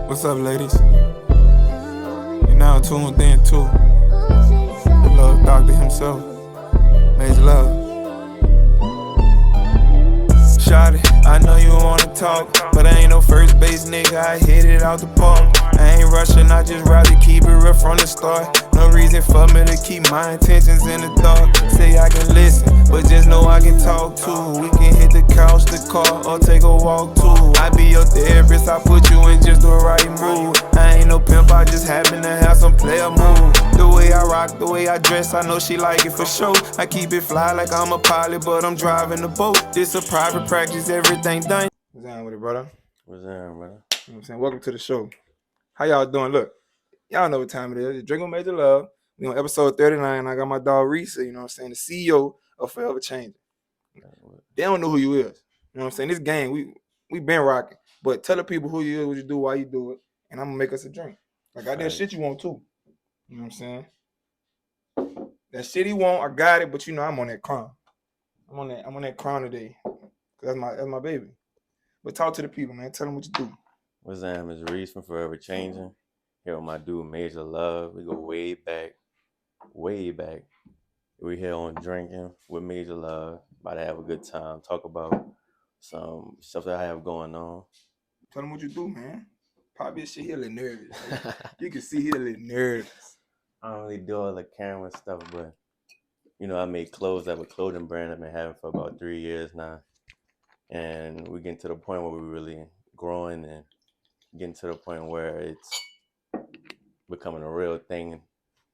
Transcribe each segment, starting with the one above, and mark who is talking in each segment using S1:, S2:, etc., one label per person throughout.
S1: What's up, ladies? You're now tuned in to the love doctor himself, Majorloveee. Shawty, I know you wanna talk, but I ain't no first base nigga, I hit it out the park. I ain't rushing, I just rather keep it real from the start. No reason for me to keep my intentions in the dark. Say I can listen, but just know I can talk too. We can hit the couch, the car, or take a walk too. I be your therapist, I put you in just the right mood. I ain't no pimp, I just happen to have some player move. The way I rock, the way I dress, I know she like it for sure. I keep it fly like I'm a pilot, but I'm driving the boat. This a private practice, everything done. What's down with it, brother?
S2: What's that, brother?
S1: You know what I'm saying? Welcome to the show. How y'all doing? Look, y'all know what time it is. Drink on Majorloveee. We on episode 39. I got my dog Rese, you know what I'm saying? The CEO of Forever Changing. They don't know who you is. You know what I'm saying? This game, we been rocking. But tell the people who you is, what you do, why you do it, and I'm gonna make us a drink. Like I did shit you want too. You know what I'm saying? That shit he want, I got it, but you know I'm on that crown. I'm on that crown today. Cause that's my baby. But talk to the people, man. Tell them what you do.
S2: What's that? It's Rese from Forever Changing. Here with my dude Majorloveee. We go way back, way back. We here on drinking with Majorloveee. About to have a good time. Talk about some stuff that I have going on.
S1: Tell them what you do, man. Probably shit he a little nervous. You can see he a little nervous.
S2: I don't really do all the camera stuff, but you know I make clothes. I have a clothing brand I've been having for about 3 years now, and we getting to the point where we're really growing and getting to the point where it's becoming a real thing.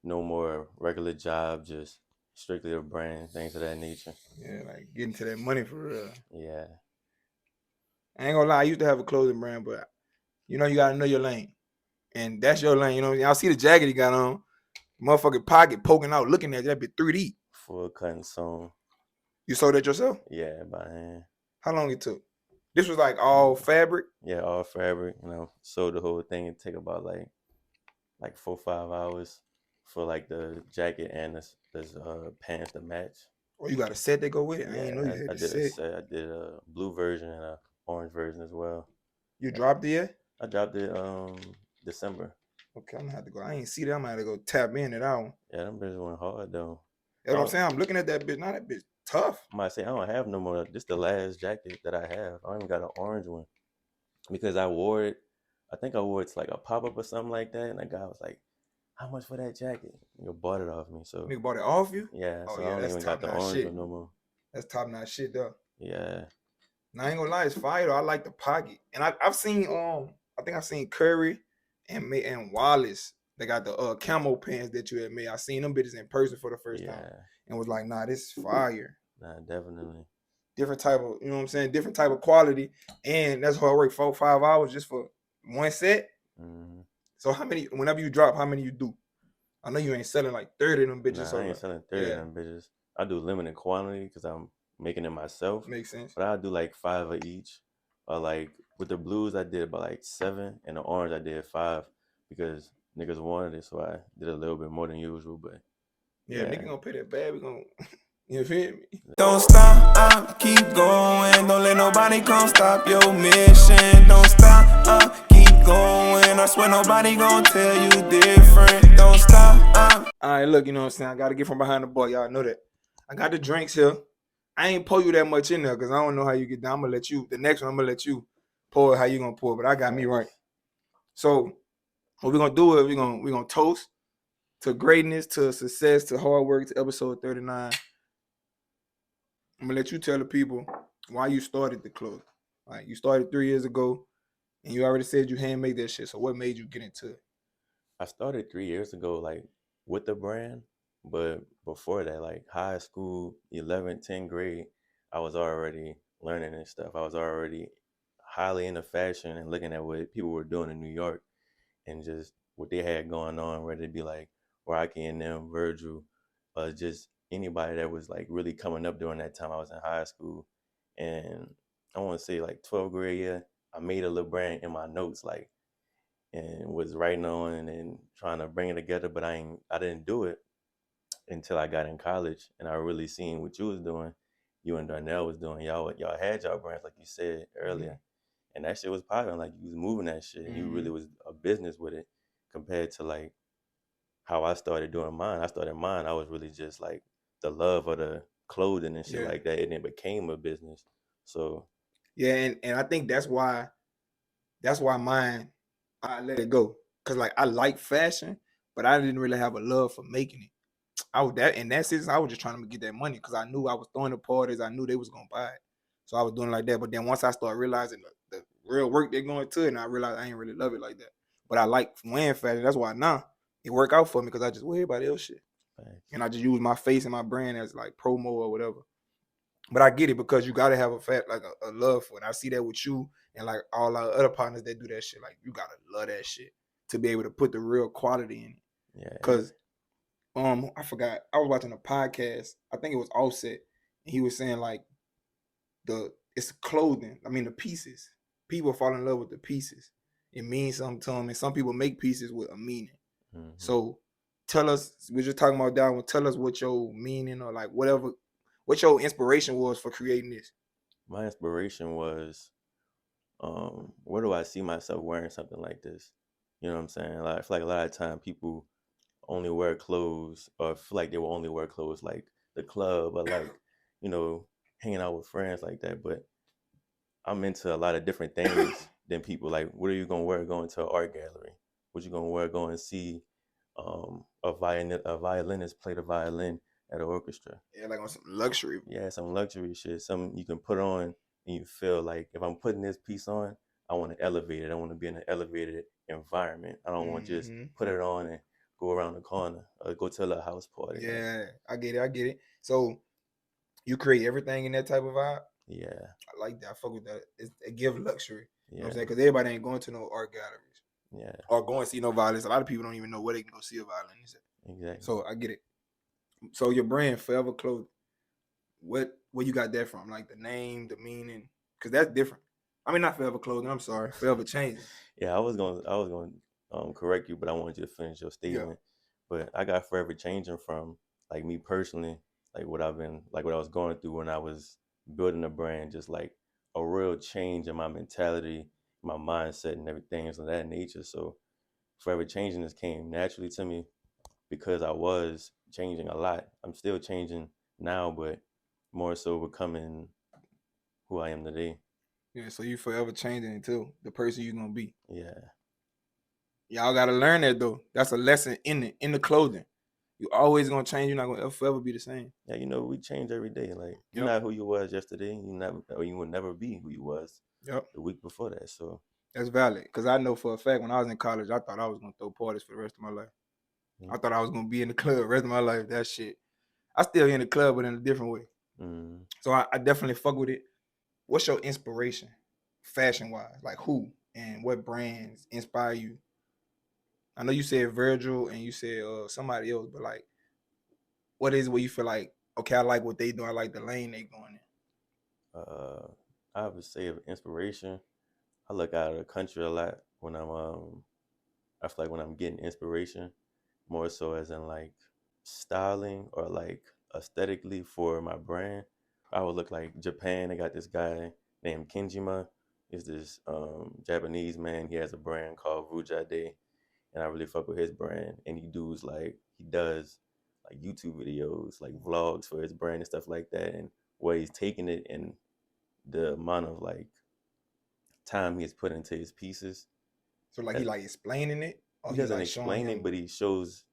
S2: No more regular job, just strictly a brand, things of that nature.
S1: Yeah, like getting to that money for real.
S2: Yeah.
S1: I ain't gonna lie, I used to have a clothing brand, but you know you gotta know your lane. And that's your lane, you know. Y'all see the jacket he got on, motherfucking pocket poking out, looking at that bit 3D.
S2: Full cut and sewn.
S1: You sold that yourself?
S2: Yeah, by hand.
S1: How long it took? This was like all fabric?
S2: Yeah, all fabric. You know, sewed the whole thing. It take about like 4 or 5 hours for like the jacket and this pants to match.
S1: Or you got a set that go with it?
S2: Yeah,
S1: I didn't know you had
S2: I
S1: a
S2: did
S1: set.
S2: a set. I did a blue version and a orange version as well.
S1: You dropped it yet?
S2: I dropped it December.
S1: Okay, I'm gonna have to go. I ain't see that. I'm gonna have to go tap in at that one.
S2: Yeah, them bitches went hard though.
S1: That's what I'm saying. I'm looking at that bitch. Now that bitch tough.
S2: I might say I don't have no more. This the last jacket that I have. I don't even got an orange one because I wore it. I think I wore it to like a pop up or something like that, and the guy was like, "How much for that jacket?" You bought it off me, so
S1: Nigga bought it off you?
S2: yeah.
S1: Oh
S2: So
S1: yeah,
S2: I don't
S1: that's
S2: even got
S1: top
S2: the
S1: notch
S2: orange
S1: shit.
S2: one no more.
S1: That's top notch shit though.
S2: Yeah.
S1: Now I ain't gonna lie, it's fire though. I like the pocket, and I've seen I think I've seen Curry and Wallace. They got the camo pants that you had made. I seen them bitches in person for the first time, and was like, nah, this is fire.
S2: Nah, definitely.
S1: Different type of, you know what I'm saying? Different type of quality, and that's hard work. 4 or 5 hours just for one set.
S2: Mm-hmm.
S1: So how many? Whenever you drop, how many you do? I know you ain't selling like 30 of them bitches.
S2: Nah,
S1: so
S2: I ain't selling 30 of them bitches. I do limited quantity because I'm making it myself.
S1: Makes sense.
S2: But I do like 5 of each. Or like with the blues, I did about like 7, and the orange I did 5 because niggas wanted it, so I did a little bit more than usual. But
S1: yeah, nigga gonna pay that bad. We gonna, you feel me?
S3: Don't stop, keep going. Don't let nobody come stop your mission. Don't stop, keep going. I swear nobody gonna tell you different. Don't stop.
S1: All right, look, you know what I'm saying? I gotta get from behind the bar. Y'all know that. I got the drinks here. I ain't pour you that much in there because I don't know how you get down. I'm gonna let you, the next one, I'm gonna let you pour it how you gonna pour it, but I got me right. So what we're gonna do is we're gonna toast to greatness, to success, to hard work, to episode 39. I'm gonna let you tell the people why you started the club. Like you started 3 years ago, and you already said you handmade that shit. So what made you get into it?
S2: I started 3 years ago, like with the brand, but before that, like high school, 11th, 10th grade, I was already learning and stuff. I was already highly into fashion and looking at what people were doing in New York and just what they had going on, whether it be like Rocky and them, Virgil, just anybody that was like really coming up during that time. I was in high school, and I want to say like 12th grade year, I made a little brand in my notes, like, and was writing on and trying to bring it together, but I didn't do it until I got in college, and I really seen what you was doing, you and Darnell was doing. Y'all had y'all brands like you said earlier, and that shit was popping. Like you was moving that shit, and you really was a business with it, compared to like how I started doing mine. I started mine. I was really just like the love of the clothing and shit like that, and it became a business. So
S4: yeah, and I think that's why mine, I let it go, cause like I like fashion, but I didn't really have a love for making it. I was that in that sense, I was just trying to get that money because I knew I was throwing the parties. I knew they was gonna buy it, so I was doing it like that. But then once I started realizing the real work they're going to it, and I realized I ain't really love it like that. But I like wearing fashion. That's why now it work out for me because I just wear everybody else shit, and I just use my face and my brand as like promo or whatever. But I get it because you gotta have a love for it. I see that with you and like all our other partners that do that shit. Like you gotta love that shit to be able to put the real quality in it.
S2: yeah,
S4: Cause I forgot. I was watching a podcast. I think it was Offset, and he was saying like it's clothing. I mean the pieces. People fall in love with the pieces. It means something to them, and some people make pieces with a meaning. So tell us. We're just talking about that one. Tell us what your meaning or like whatever, what your inspiration was for creating this.
S2: my inspiration was, where do I see myself wearing something like this? You know what I'm saying? Like, I feel like a lot of time people only wear clothes, or feel like they will only wear clothes like the club, or like, you know, hanging out with friends like that. But I'm into a lot of different things than people. Like, what are you gonna wear going to an art gallery? What you gonna wear going to see a violinist play the violin at an orchestra?
S4: Yeah, like on some luxury.
S2: Yeah, some luxury shit. Something you can put on and you feel like, if I'm putting this piece on, I want to elevate it. I want to be in an elevated environment. I don't want to just put it on and go around the corner or go to a house party.
S4: Yeah, I get it. So you create everything in that type of vibe.
S2: Yeah,
S4: I like that. I fuck with that. It give luxury. You know what I'm
S2: yeah,
S4: saying? Because everybody ain't going to no art galleries
S2: yeah,
S4: or going to see no violins. A lot of people don't even know where they can go see a violinist.
S2: exactly.
S4: So I get it. So your brand, Forever Clothing, where you got that from? Like the name, the meaning, because that's different. I mean, not Forever Clothing. I'm sorry, Forever Changing.
S2: Yeah, I was going to correct you, but I wanted you to finish your statement. But I got forever changing from, like, me personally, like what I was going through when I was building a brand, just like a real change in my mentality, my mindset, and everything of that nature. So forever changing this came naturally to me because I was changing a lot. I'm still changing now, but more so becoming who I am today.
S4: Yeah, so you forever changing it too. The person you're gonna be.
S2: Yeah.
S4: Y'all gotta learn that though. That's a lesson in the clothing. You always gonna change. You're not gonna forever be the same.
S2: Yeah, we change every day. Like, you're not who you was yesterday. You will never be who you was the week before that. So
S4: that's valid. Cause I know for a fact when I was in college, I thought I was gonna throw parties for the rest of my life. I thought I was gonna be in the club the rest of my life. That shit. I still in the club, but in a different way. So I definitely fuck with it. What's your inspiration, fashion wise? Like who and what brands inspire you? I know you said Virgil and you said somebody else, but like, what is it where you feel like, okay, I like what they do. I like the lane they going in.
S2: I would say of inspiration, I look out of the country a lot when I feel like when I'm getting inspiration, more so as in like styling or like aesthetically for my brand. I would look like Japan. They got this guy named Kenjima. He's this Japanese man. He has a brand called Vujade, and I really fuck with his brand. And he does like YouTube videos, like vlogs for his brand and stuff like that, and where he's taking it and the amount of like time he has put into his pieces.
S4: So like he like explaining it?
S2: He doesn't explain it, but he shows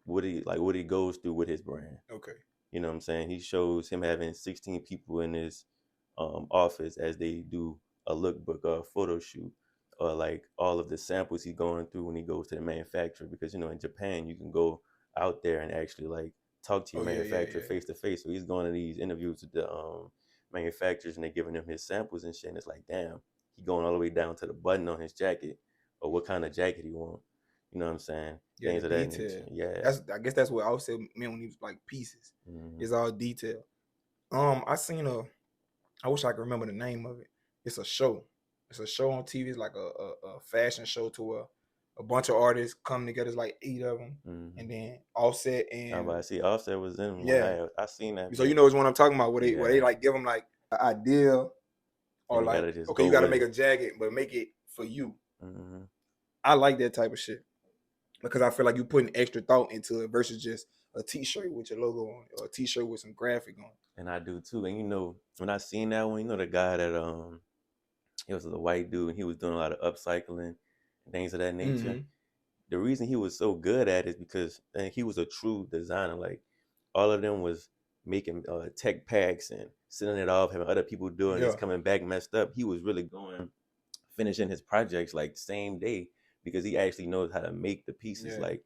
S2: what he goes through with his brand.
S4: Okay.
S2: You know what I'm saying? He shows him having 16 people in his office as they do a lookbook or a photo shoot, or like all of the samples he's going through when he goes to the manufacturer. Because in Japan you can go out there and actually like talk to your manufacturer face to face. So he's going to these interviews with the manufacturers, and they're giving him his samples and shit. And it's like, damn, he going all the way down to the button on his jacket, or what kind of jacket he want. You know what I'm saying?
S4: Yeah,
S2: things of
S4: that
S2: nature.
S4: detail.
S2: Yeah.
S4: I guess that's what I said meant when he was like pieces. It's all detail. I wish I could remember the name of it. It's a show. It's a show on TV. It's like a fashion show to where a bunch of artists come together. It's like 8 of them, and then Offset and
S2: I'm about to see Offset was in them.
S4: Yeah.
S2: I seen that.
S4: So you know it's what I'm talking about. Where they like give them like an idea Or
S2: and it
S4: like,
S2: gotta just
S4: okay,
S2: go
S4: you gotta
S2: with
S4: make
S2: it.
S4: a jacket, but make it for you.
S2: Hmm.
S4: I like that type of shit because I feel like you putting extra thought into it versus just a T-shirt with your logo on it or a T-shirt with some graphic on it.
S2: And I do too. And when I seen that one, the guy that he was a white dude and he was doing a lot of upcycling and things of that nature.
S4: Mm-hmm.
S2: The reason he was so good at it is because he was a true designer. Like all of them was making tech packs and sending it off, having other people doing it,
S4: Yeah,
S2: it's coming back messed up. He was really finishing his projects like same day because he actually knows how to make the pieces.
S4: yeah.
S2: Like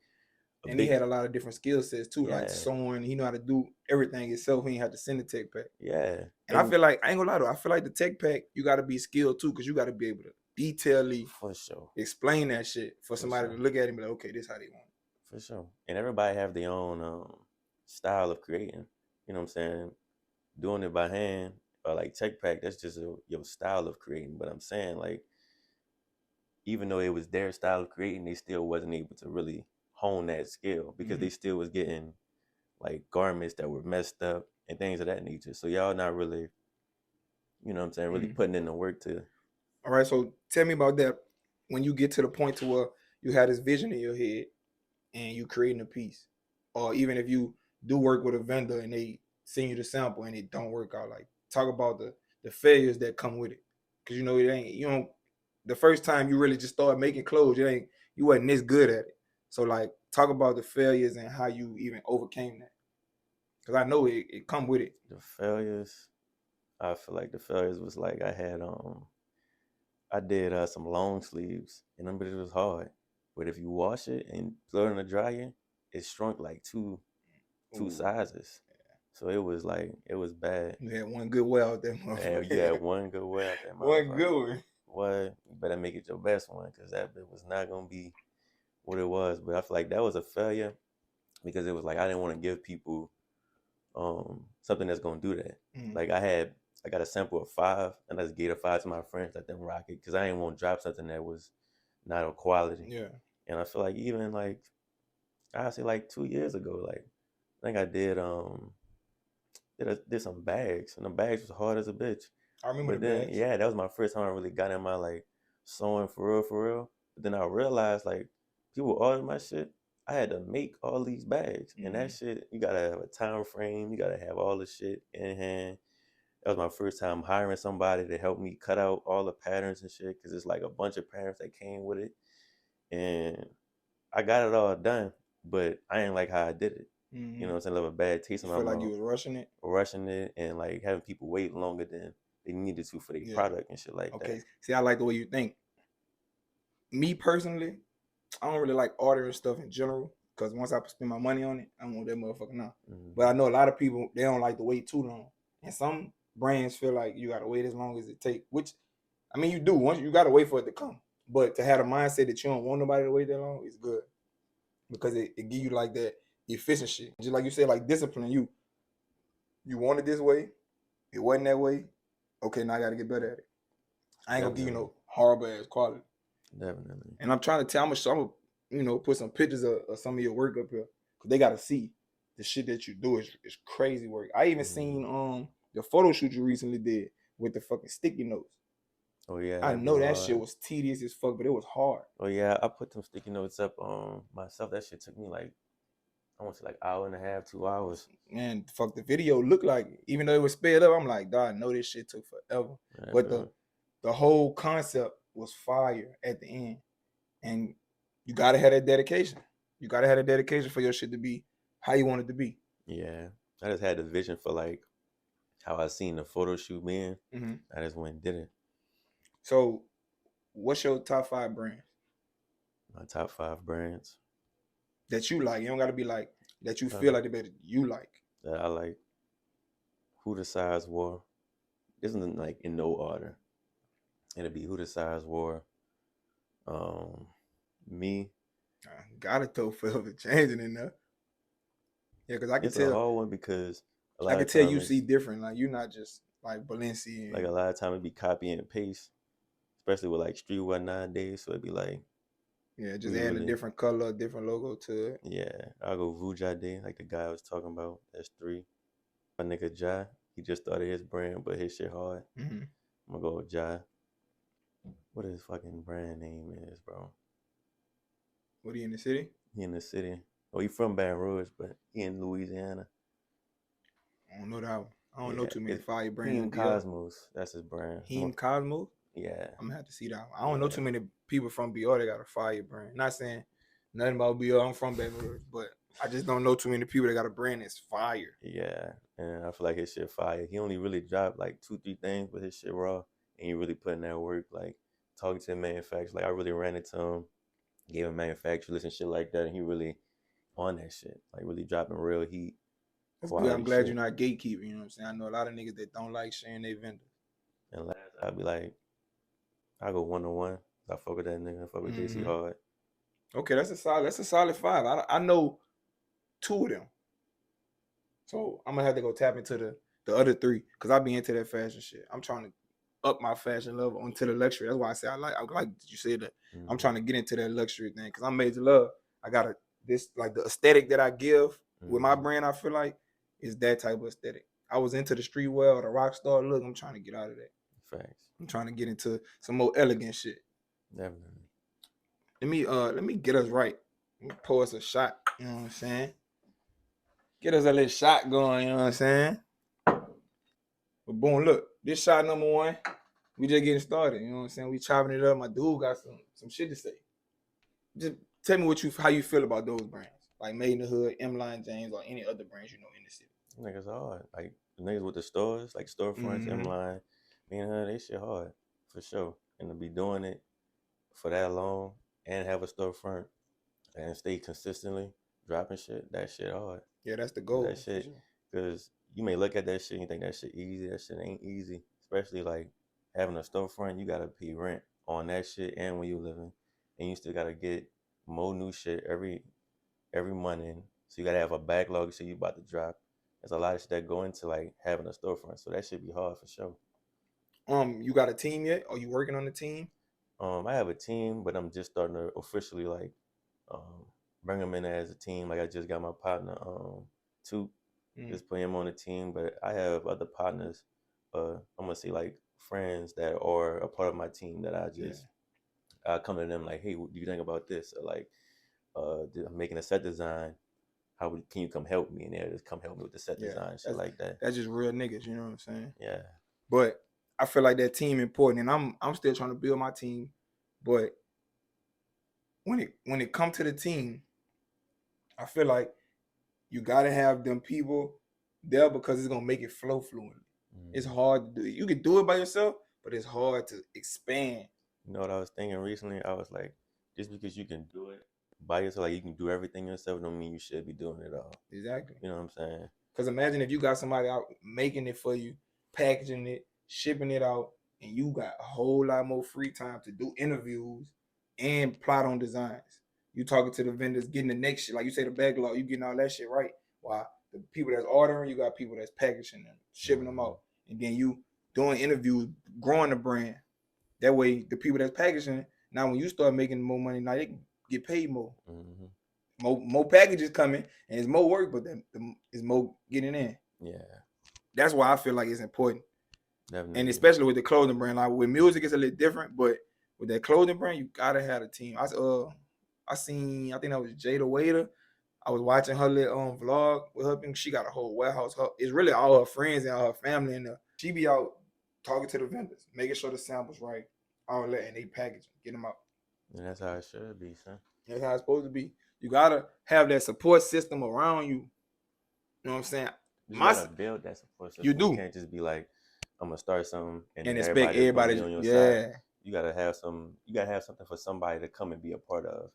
S2: a
S4: And he
S2: big,
S4: had a lot of different skill sets too, like
S2: yeah,
S4: sewing. He know how to do everything himself. He ain't had to send the tech pack.
S2: yeah,
S4: And I
S2: and
S4: feel like I ain't gonna lie though. I feel like the tech pack you got to be skilled too, because you got to be able to detailedly
S2: for sure,
S4: explain that shit for
S2: for
S4: somebody
S2: sure.
S4: to look at it and be like, okay, this how they want
S2: For sure. And everybody have their own style of creating. You know what I'm saying? Doing it by hand or like tech pack, that's just your style of creating. But I'm saying like even though it was their style of creating, they still wasn't able to really hone that skill
S4: it.
S2: because they still was getting like garments that were messed up and things of that nature. So y'all not really, you know what I'm saying, really
S4: Mm-hmm.
S2: putting in the work to.
S4: All right, so tell me about that. When you get to the point to where you had this vision in your head and you creating a piece, or even if you do work with a vendor and they send you the sample and it don't work out, like talk about the failures that come with it, because you know it ain't you don't the first time you really just start making clothes, you wasn't this good at it. So like talk about the failures and how you even overcame that, because I know it come with it.
S2: The failures, I feel like the failures was like I did some long sleeves, and them bitches was hard. But if you wash it and throw it in the dryer, it shrunk like two
S4: Ooh,
S2: sizes. So it was bad.
S4: you had one good well out there,
S2: And you had
S4: motherfucker.
S2: one good way out that
S4: One
S2: motherfucker.
S4: good one.
S2: What? You better make it your best one, because that bit was not gonna be what it was. But I feel like that was a failure because it was like I didn't want to give people something that's gonna do that.
S4: Mm,
S2: Like I got a sample of 5 and I just gave a 5 to my friends, let them rock it because I didn't want to drop something that was not of quality.
S4: yeah.
S2: And I feel like even like I say like 2 years ago, like I think I did some bags and the bags was hard as a bitch.
S4: I remember
S2: But
S4: the
S2: then
S4: bags.
S2: yeah, that was my first time I really got in my like sewing for real. But then I realized like people order my shit. I had to make all these bags, and that
S4: Mm,
S2: shit you gotta have a time frame. You gotta have all the shit in hand. That was my first time hiring somebody to help me cut out all the patterns and shit because it's like a bunch of patterns that came with it, and I got it all done, but I ain't like how I did it. You know
S4: mm.
S2: what I'm saying? I have a bad taste
S4: You
S2: in my
S4: feel like you
S2: mouth,
S4: was rushing it.
S2: rushing it, and like having people wait longer than they needed to for their
S4: Yeah.
S2: product and shit like that.
S4: Okay. See, I like the way you think. Me personally, I don't really like ordering stuff in general because once I spend my money on it, I want that motherfucker now. But I
S2: Hmm.
S4: know a lot of people they don't like to wait too long, and some brands feel like you gotta wait as long as it take. Which, I mean, you do once you gotta wait for it to come. But to have the mindset that you don't want nobody to wait that long is good because it give you like that efficiency. Just like you said, like discipline. You want it this way, it wasn't that way. Okay, now I gotta get better at it. I ain't gonna give you
S2: Definitely,
S4: no horrible ass quality.
S2: definitely.
S4: And I'm trying to tell, I'm gonna put some pictures of some of your work up here because they gotta see the shit that you do is crazy work. I even
S2: Hmm.
S4: seen the photo shoot you recently did with the fucking sticky notes.
S2: Oh yeah,
S4: I
S2: that be
S4: know that shit
S2: hard.
S4: was tedious as fuck, but it was hard.
S2: Oh yeah, I put them sticky notes up myself. That shit took me like I want to say like hour and a half, 2 hours.
S4: And fuck, the video looked like even though it was sped up, I'm like, God, I know this shit took forever.
S2: Yeah,
S4: But
S2: bro.
S4: the whole concept was fire at the end. And you gotta have that dedication. You gotta have that dedication for your shit to be how you want it to be.
S2: Yeah, I just had the vision for like how I seen the photo shoot being.
S4: Mm-hmm.
S2: I just went and did it.
S4: So, what's your top 5 brands
S2: My top 5 brands
S4: that you like? You don't gotta be like that. You feel
S2: uh,
S4: like the better you like.
S2: that I like. Who the Size War. This isn't like in no order. It'll be Who the Size War. Um, Me.
S4: Gotta throw forever changing in there. Yeah, because
S2: It's a hard one because a
S4: I
S2: lot
S4: can
S2: of
S4: tell
S2: time
S4: you see
S2: it's
S4: different. Like you're not just like Balenci
S2: like
S4: and
S2: a lot of time it be copy and paste, especially with like streetwear nowadays. So it'd be like
S4: yeah, just
S2: we
S4: adding a
S2: really,
S4: different color, different logo to it.
S2: yeah. I'll go Vujade, like the guy I was talking about. That's 3. My nigga Ja, he just started his brand, but his shit hard.
S4: Mm-hmm.
S2: I'm gonna go with Jai. What his fucking brand name is, bro?
S4: What, he in the city?
S2: He in the city. Oh, he from Baton Rouge, but he in Louisiana.
S4: I don't know that one. I don't know
S2: Yeah,
S4: too many
S2: it's
S4: fire brands
S2: Heem
S4: in BR.
S2: Cosmos. That's his brand.
S4: Heem Cosmos?
S2: Yeah,
S4: I'm gonna have to see that one. I don't know
S2: yeah,
S4: too many people from BR that got a fire brand. Not saying nothing about BR. I'm from Baton Rouge, but I just don't know too many people that got a brand that's fire.
S2: yeah. And I feel like his shit fire. He only really dropped like 2, 3 things, but his shit raw. And he really put in that work, like talking to the manufacturer. Like I really ran into him, gave him manufacturer list and shit like that, and he really on that shit. Like really dropping real heat,
S4: That's good. I'm
S2: quality
S4: glad
S2: shit.
S4: you're not gatekeeping. You know what I'm saying? I know a lot of niggas that don't like sharing their vendors.
S2: And last I'd be like, I go 1-on-1. I fuck with that nigga. I fuck with JC hard.
S4: Okay, that's a solid 5. I know 2 of them. So I'm gonna have to go tap into the other 3 because I be into that fashion shit. I'm trying to up my fashion level onto the luxury. That's why I say I like you said that. I'm trying to get into that luxury thing because I'm Major Love. I got this like the aesthetic that I give with my brand. I feel like is that type of aesthetic. I was into the streetwear or the rock star look. I'm trying to get out of that.
S2: Facts.
S4: I'm trying to get into some more elegant shit.
S2: Definitely.
S4: Let me get us right. Let me pour us a shot. You know what I'm saying? Get us a little shot going. You know what I'm saying? But boom, look, this shot number 1. We just getting started. You know what I'm saying? We chopping it up. My dude got some shit to say. Just tell me how you feel about those brands, like Made in the Hood, M-Line James, or any other brands you know in the city.
S2: Niggas hard. Like the niggas with the stores, like storefronts, M-Line, Made in the Hood, they shit hard for sure. And to be doing it for that long and have a storefront and stay consistently dropping shit, that shit hard.
S4: Yeah, that's the goal.
S2: That shit, because you may look at that shit and you think that shit easy. That shit ain't easy. Especially like having a storefront, you gotta pay rent on that shit and when you living, and you still gotta get more new shit every month in. So you gotta have a backlog of shit you about to drop. There's a lot of shit that go into like having a storefront, so that should be hard for sure.
S4: You got a team yet? Are you working on the team?
S2: I have a team, but I'm just starting to officially like bring them in as a team. Like I just got my partner, Toot, just put him on the team. But I have other partners. I'm gonna say like friends that are a part of my team that I come to them like, hey, what do you think about this? Or like, I'm making a set design. Can you come help me? And they'll just come help me with the set design, shit like that.
S4: That's just real niggas, you know what I'm saying?
S2: Yeah.
S4: But I feel like that team important, and I'm still trying to build my team. But when it comes to the team, I feel like you gotta have them people there because it's gonna make it flow fluently. It's hard to do. You can do it by yourself, but it's hard to expand.
S2: You know what I was thinking recently? I was like, just because you can do it by yourself, like you can do everything yourself, don't mean you should be doing it all.
S4: Exactly.
S2: You know what I'm saying?
S4: Because imagine if you got somebody out making it for you, packaging it, shipping it out, and you got a whole lot more free time to do interviews and plot on designs. You talking to the vendors, getting the next shit, like you say, the backlog, you getting all that shit right. While the people that's ordering, you got people that's packaging them, shipping them out, and then you doing interviews, growing the brand. That way, the people that's packaging, now when you start making more money, now they can get paid more. More packages coming, and it's more work, but it's more getting in.
S2: Yeah.
S4: That's why I feel like it's important.
S2: Definitely.
S4: And especially with the clothing brand, like with music, it's a little different, but with that clothing brand, you gotta have a team. I think that was Jada Waiter. I was watching her little vlog with her, and she got a whole warehouse. It's really all her friends and all her family, and she be out talking to the vendors, making sure the samples right, all that, and they package them, get them out.
S2: And that's how it should be, son.
S4: That's how it's supposed to be. You gotta have that support system around you. You know what I'm saying?
S2: You gotta build that support system.
S4: You do.
S2: You can't just be like, I'm gonna start something and
S4: expect everybody
S2: be on your side. You gotta have something for somebody to come and be a part of.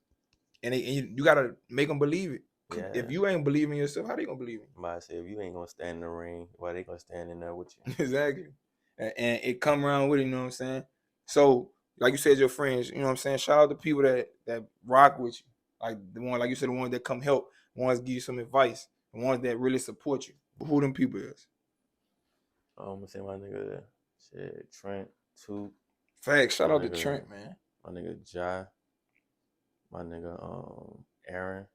S4: And you gotta make them believe it.
S2: Yeah.
S4: If you ain't believing yourself, how they gonna believe it?
S2: I say, if you ain't gonna stand in the ring, why they gonna stand in there with you?
S4: Exactly. And it come around with it, you know what I'm saying? So, like you said, your friends, you know what I'm saying? Shout out to people that rock with you. Like like you said, the ones that come help, the ones give you some advice, the ones that really support you. Who them people is?
S2: I'm gonna say my nigga, shit, Trent, Toot.
S4: Facts. Shout out to Trent, man.
S2: My nigga Jai. My nigga Aaron.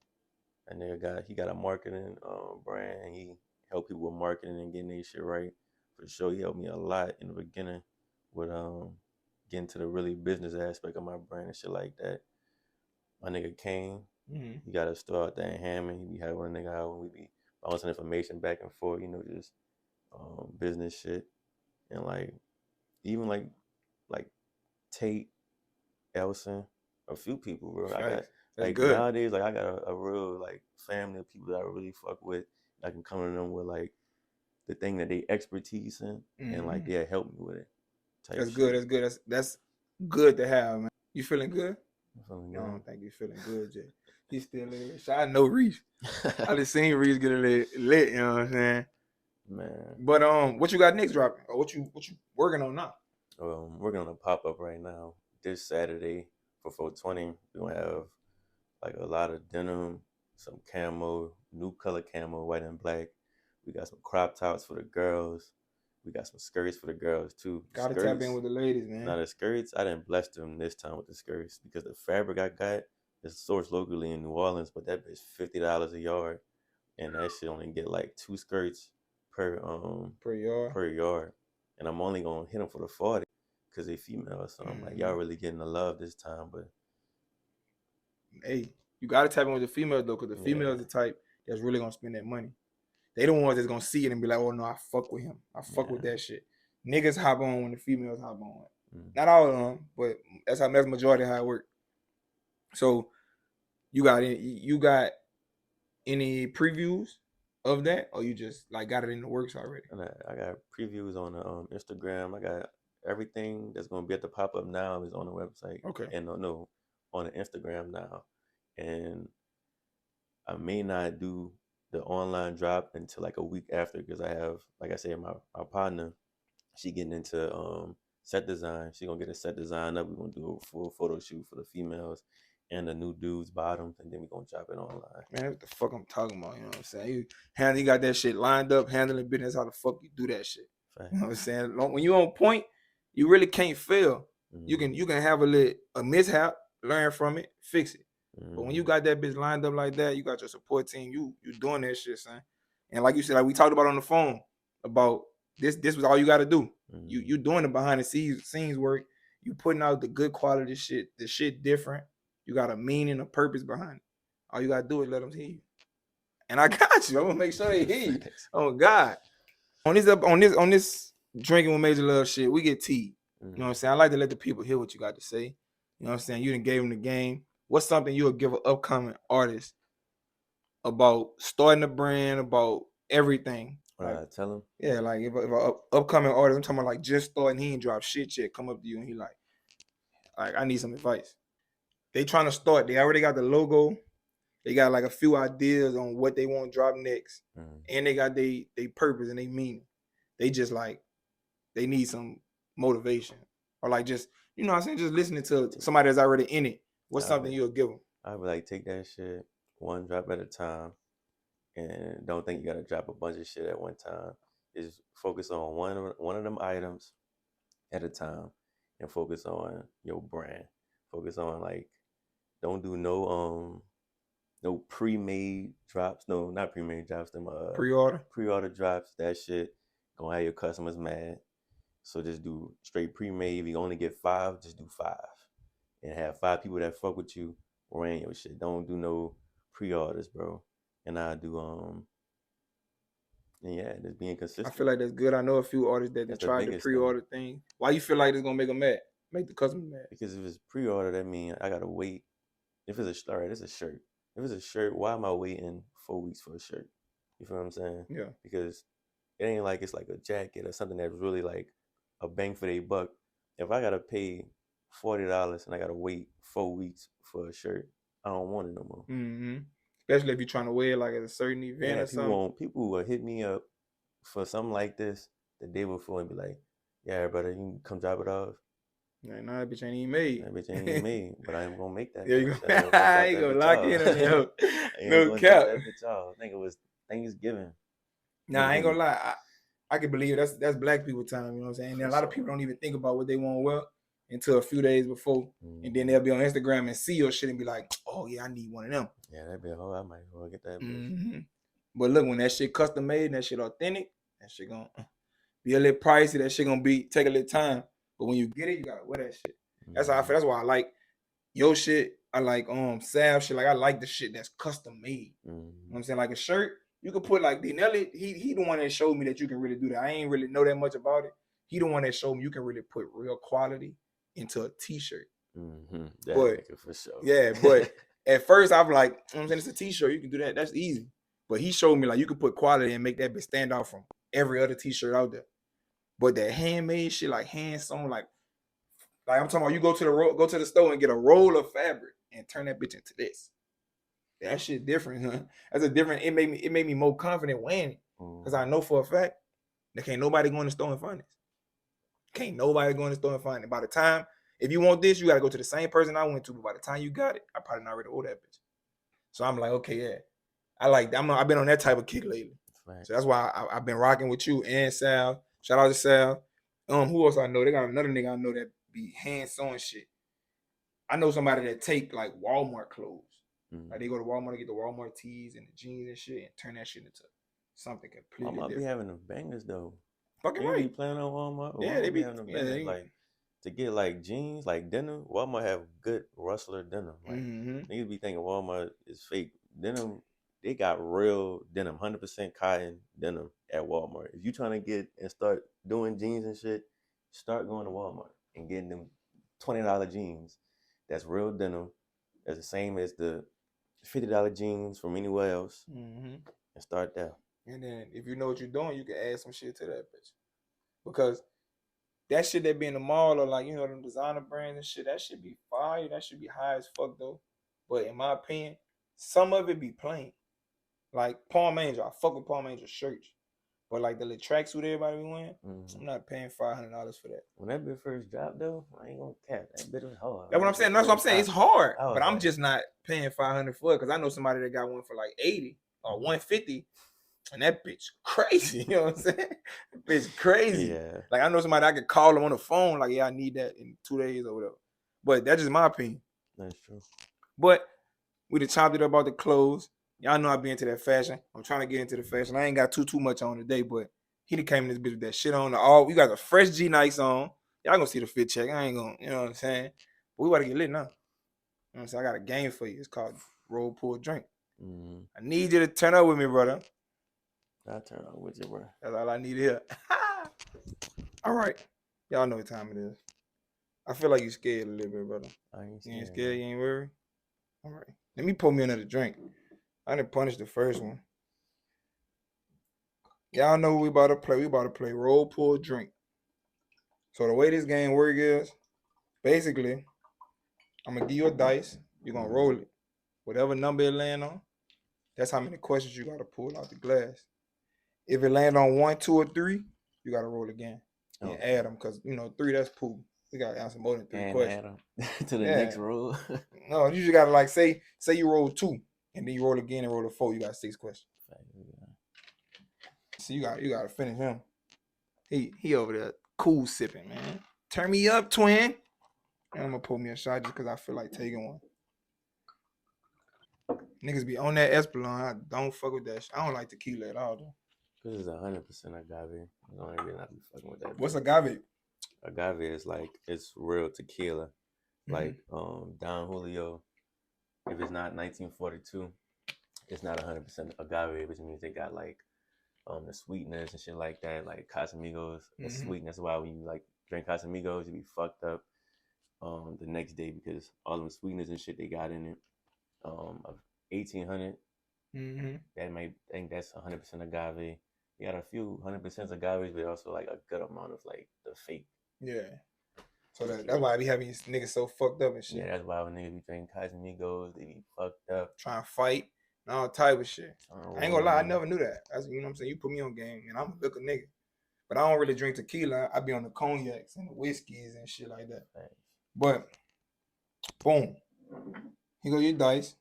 S2: That nigga got a marketing brand, and he help people with marketing and getting their shit right. For sure, he helped me a lot in the beginning with getting to the really business aspect of my brand and shit like that. My nigga Kane, he got a store out there in Hammond. He be having a nigga out when we be bouncing information back and forth, just business shit. And like even like Tate, Elson, a few people, bro. I got like
S4: good.
S2: Nowadays, like I got a real like family of people that I really fuck with. I can come to them with like the thing that they expertise in, and like they'll help me with it.
S4: That's good. That's good. That's good to have, man. You feeling good?
S2: I'm feeling good.
S4: I don't think you feeling good, Jay. He's still in there. I know Rese. I just seen Rese get a lit, you know what I'm saying?
S2: Man.
S4: But what you got next dropping? Or what you working on now?
S2: Working on a pop-up right now. This Saturday for 420, we're gonna have like a lot of denim, some camo, new color camo, white and black. We got some crop tops for the girls. We got some skirts for the girls too.
S4: Gotta tap in with the ladies, man.
S2: Now the skirts, I didn't bless them this time with the skirts because the fabric I got is sourced locally in New Orleans, but that bitch $50 a yard, and that shit only get like 2 skirts per yard, and I'm only gonna hit them for the 40 because they female. So I'm like, y'all really getting the love this time, but
S4: hey, you gotta tap in with the females though, because the female is the type that's really gonna spend that money. They the ones that's gonna see it and be like, oh no, I fuck with him. I fuck with that shit. Niggas hop on when the females hop on. Not all of them, but that's majority how it work. So you got any previews of that, or you just like got it in the works already?
S2: And I got previews on the Instagram. I got everything that's gonna be at the pop up now is on the website.
S4: Okay.
S2: And no, on the Instagram now. And I may not do the online drop until like a week after because I have, like I said, my partner, she getting into set design. She gonna get a set design up. We're gonna do a full photo shoot for the females and the new dudes bottoms, and then we're gonna drop it online.
S4: Man, what the fuck I'm talking about, you know what I'm saying? You got that shit lined up, handling business, how the fuck you do that shit. You know what I'm saying? When you on point, you really can't fail. You can have a mishap, learn from it, fix it. But when you got that bitch lined up like that, you got your support team, you doing that shit, son. And like you said, like we talked about on the phone, about this was all you gotta do. You doing the behind the scenes work, you putting out the good quality shit, the shit different. You got a meaning, a purpose behind it. All you gotta do is let them hear you. And I got you. I'm gonna make sure they hear you. Oh God. On this drinking with Major Love shit, we get tea. You know what I'm saying? I like to let the people hear what you got to say. You know what I'm saying? You done gave them the game. What's something you would give an upcoming artist about starting a brand, about everything?
S2: Like, tell him?
S4: Yeah, like if an upcoming artist, I'm talking about like just starting, he ain't drop shit yet, come up to you and he like I need some advice. They trying to start. They already got the logo. They got like a few ideas on what they want to drop next. And they got they purpose and they meaning. They just like, they need some motivation. Or like just, you know what I'm saying, just listening to somebody that's already in it. What's something you'll give them?
S2: I would like take that shit one drop at a time. And don't think you gotta drop a bunch of shit at one time. Just focus on one of them items at a time and focus on your brand. Focus on like, don't do no pre-made drops. No, not pre-made drops. Them pre-order drops. That shit gonna have your customers mad. So just do straight pre-made. If you only get 5, just do 5, and have 5 people that fuck with you wearing your shit. Don't do no pre-orders, bro. And I do and yeah, just being consistent.
S4: I feel like that's good. I know a few artists that tried the pre-order thing. Why you feel like it's gonna make them mad? Make the customer mad?
S2: Because if it's pre-order, that means I gotta wait. If it's it's a shirt. If it's a shirt, why am I waiting 4 weeks for a shirt? You feel what I'm saying?
S4: Yeah.
S2: Because it ain't like it's like a jacket or something that's really like a bang for their buck. If I gotta pay $40 and I gotta wait 4 weeks for a shirt, I don't want it no more.
S4: Especially if you're trying to wear it like at a certain event or something.
S2: People will hit me up for something like this the day before and be like, yeah, brother, you can come drop it off.
S4: Nah, that bitch ain't even made.
S2: That bitch ain't even made, but I am gonna make that.
S4: There you go. I ain't gonna lock in on you. No cap.
S2: I think it was Thanksgiving.
S4: Nah, I ain't gonna lie. I can believe that's black people time, you know what I'm saying? And a lot of people don't even think about what they want to wear until a few days before. And then they'll be on Instagram and see your shit and be like, oh yeah, I need one of them.
S2: Yeah, that'd be I might well get that bitch.
S4: But look, when that shit custom made and that shit authentic, that shit gonna be a little pricey. That shit gonna take a little time. But when you get it, you gotta wear that shit. That's how I feel. That's why I like your shit. I like Sav shit. Like I like the shit that's custom made. You know what I'm saying? Like a shirt, you could put like Nelly. He the one that showed me that you can really do that. I ain't really know that much about it. He the one that showed me you can really put real quality into a t-shirt.
S2: That
S4: But
S2: make it for sure.
S4: yeah, but at first I'm like, you know what I'm saying, it's a t-shirt, you can do that. That's easy. But he showed me like you could put quality and make that bitch stand out from every other t-shirt out there. But that handmade shit, like hand sewn, like I'm talking about, you go to the store and get a roll of fabric and turn that bitch into this. That shit different, huh? That's a different. It made me more confident wearing it because I know for a fact that can't nobody go in the store and find this. Can't nobody go in the store and find it. By the time, if you want this, you gotta go to the same person I went to. But by the time you got it, I probably not ready to order that bitch. So I'm like, okay, yeah, I like that. I've been on that type of kick lately. Right. So that's why I've been rocking with you and Sal. Shout out to Sal. Who else I know? They got another nigga I know that be hand sewing shit. I know somebody that take like Walmart clothes. Like they go to Walmart to get the Walmart tees and the jeans and shit and turn that shit into something completely different.
S2: Walmart be having them bangers though.
S4: Fucking right.
S2: They be playing on Walmart.
S4: Yeah, they be
S2: having them bangers. Like to get like jeans, like denim. Walmart have good rustler denim. Like niggas be thinking Walmart is fake denim. They got real denim, 100% cotton denim at Walmart. If you trying to get and start doing jeans and shit, start going to Walmart and getting them $20 jeans. That's real denim. That's the same as the $50 jeans from anywhere else. And start there.
S4: And then if you know what you're doing, you can add some shit to that bitch. Because that shit that be in the mall or like, you know, them designer brands and shit, that should be fire. That should be high as fuck though. But in my opinion, some of it be plain. Like Palm Angel, I fuck with Palm Angel shirts. But like the little tracksuit everybody be wearing, I'm not paying $500 for that.
S2: When that bit first dropped though, I ain't gonna cap. That bit was hard.
S4: That's what I'm saying. That's what I'm saying. It's hard. But I'm just not paying $500 for it because I know somebody that got one for like $80 or $150. And that bitch crazy, you know what I'm saying? That bitch crazy. Yeah. Like I know somebody I could call them on the phone, like, yeah, I need that in 2 days or whatever. But that's just my opinion.
S2: That's true.
S4: But we just chopped it up about the clothes. Y'all know I be into that fashion. I'm trying to get into the fashion. I ain't got too much on today, but he done came in this bitch with that shit on. We got the fresh G Nikes on. Y'all gonna see the fit check. I ain't gonna, you know what I'm saying? But we about to get lit now. You know what I'm saying? I got a game for you. It's called Roll, Pull, Drink. I need you to turn up with me, brother.
S2: I'll turn up with you, bro.
S4: That's all I need to hear. All right. Y'all know what time it is. I feel like you scared a little bit, brother.
S2: I ain't scared.
S4: You ain't scared? You ain't worried? All right. Let me pour me another drink. I didn't punish the first one. Y'all know what we about to play. We about to play Roll, Pull, Drink. So the way this game works is, basically, I'm going to give you a dice. You're going to roll it. Whatever number it land on, that's how many questions you got to pull out the glass. If it land on 1, 2, or 3, you got to roll again. And add them because, 3, that's pool. We got to answer more than 3 questions.
S2: Add them to the next roll.
S4: No, you just got to say you roll 2. And then you roll again and roll a 4. You got 6 questions. So you got to finish him. He over there cool sipping, man. Turn me up, twin. And I'm gonna pull me a shot just because I feel like taking one. Niggas be on that Espolon. I don't fuck with that shit. I don't like tequila at all though.
S2: This is 100% agave. I don't even not be fucking with that.
S4: What's agave?
S2: Agave is like, it's real tequila. Like Don Julio. If it's not 1942, it's not 100% agave, which means they got like the sweeteners and shit like that, like Casamigos. The sweetness. That's why when you like drink Casamigos, you be fucked up the next day because all them sweeteners and shit they got in it. Of 1800, that might think that's 100% agave. You got a few 100% agaves, but also like a good amount of like the fake. Yeah. So that's why I be having these niggas so fucked up and shit. Yeah, that's why when niggas be drinking Casamigos, they be fucked up. Trying to fight and all type of shit. I ain't gonna lie, I never knew that. That's, you know what I'm saying? You put me on game and I'm a liquor nigga. But I don't really drink tequila. I be on the cognacs and the whiskeys and shit like that. Right. But, boom. Here go your dice.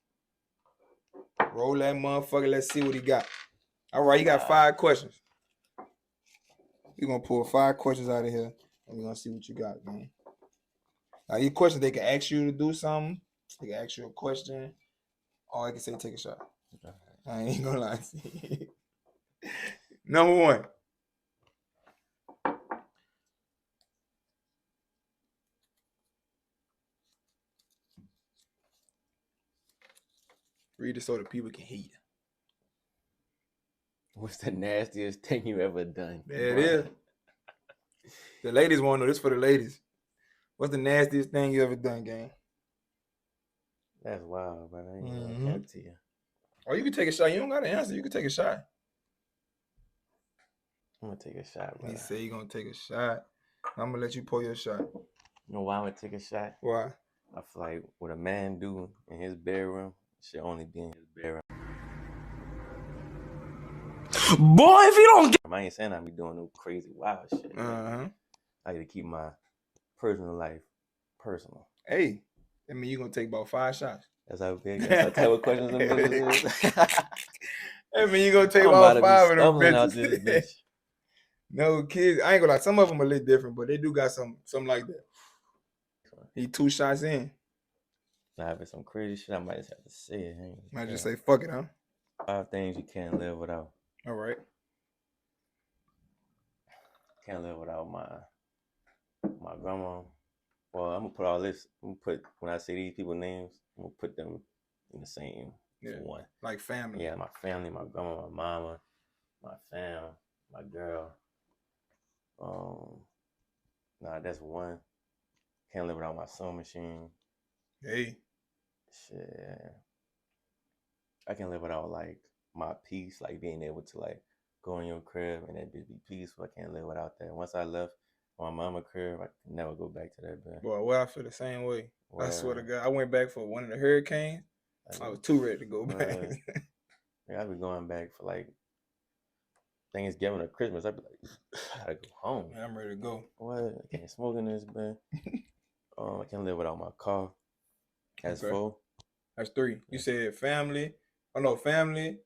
S2: Roll that motherfucker. Let's see what he got. All right, he got 5 questions. We're going to pull 5 questions out of here. And we're going to see what you got, man. Now, these questions, they can ask you to do something. They can ask you a question. Or they can say, take a shot. I ain't going to lie. Number 1.
S4: Read it so the people can hear you.
S2: What's the nastiest thing you ever done?
S4: There it is. The ladies want to know. This for the ladies. What's the nastiest thing you ever done, gang?
S2: That's wild, but I ain't gonna cap to you.
S4: Or you can take a shot. You don't gotta answer. You can take a shot.
S2: I'm gonna take a shot, bro.
S4: He said you gonna take a shot. I'm gonna let you pour your shot.
S2: You know why I'm gonna take a shot?
S4: Why?
S2: I feel like what a man do in his bedroom should only be in his bedroom.
S3: Boy, if you don't get...
S2: I ain't saying I be doing no crazy wild shit. I like to keep my personal life personal.
S4: Hey, I mean, you gonna take about 5 shots.
S2: That's how big. That's what type of questions them bitches is.
S4: I mean, you gonna take
S2: I'm
S4: about
S2: about
S4: 5
S2: to be
S4: of them
S2: stumbling out
S4: bitches.
S2: this bitch.
S4: No, kids, I ain't gonna lie. Some of them a little different, but they do got something like that. He 2 shots in.
S2: Now, if it's some crazy shit, I might just have to say it.
S4: Might just say, fuck it, huh?
S2: 5 things you can't live without.
S4: All right.
S2: Can't live without my grandma. Well, I'm gonna put all this. I'm gonna put, when I say these people's names, I'm gonna put them in the same one.
S4: Like family.
S2: Yeah, my family, my grandma, my mama, my fam, my girl. Nah, that's one. Can't live without my sewing machine.
S4: Hey.
S2: Shit. I can't live without like my peace, like being able to like go in your crib and that bitch be peaceful. I can't live without that. Once I left my mama crib, I can never go back to that bed.
S4: Boy, well, I feel the same way. I swear to God, I went back for one of the hurricanes. I was too ready to go back.
S2: I be going back for like Thanksgiving or Christmas. I be like, I gotta go home.
S4: I'm ready to go.
S2: What? I can't smoke in this bed. I can't live without my car. That's 4.
S4: That's 3. You said family. Oh no, family,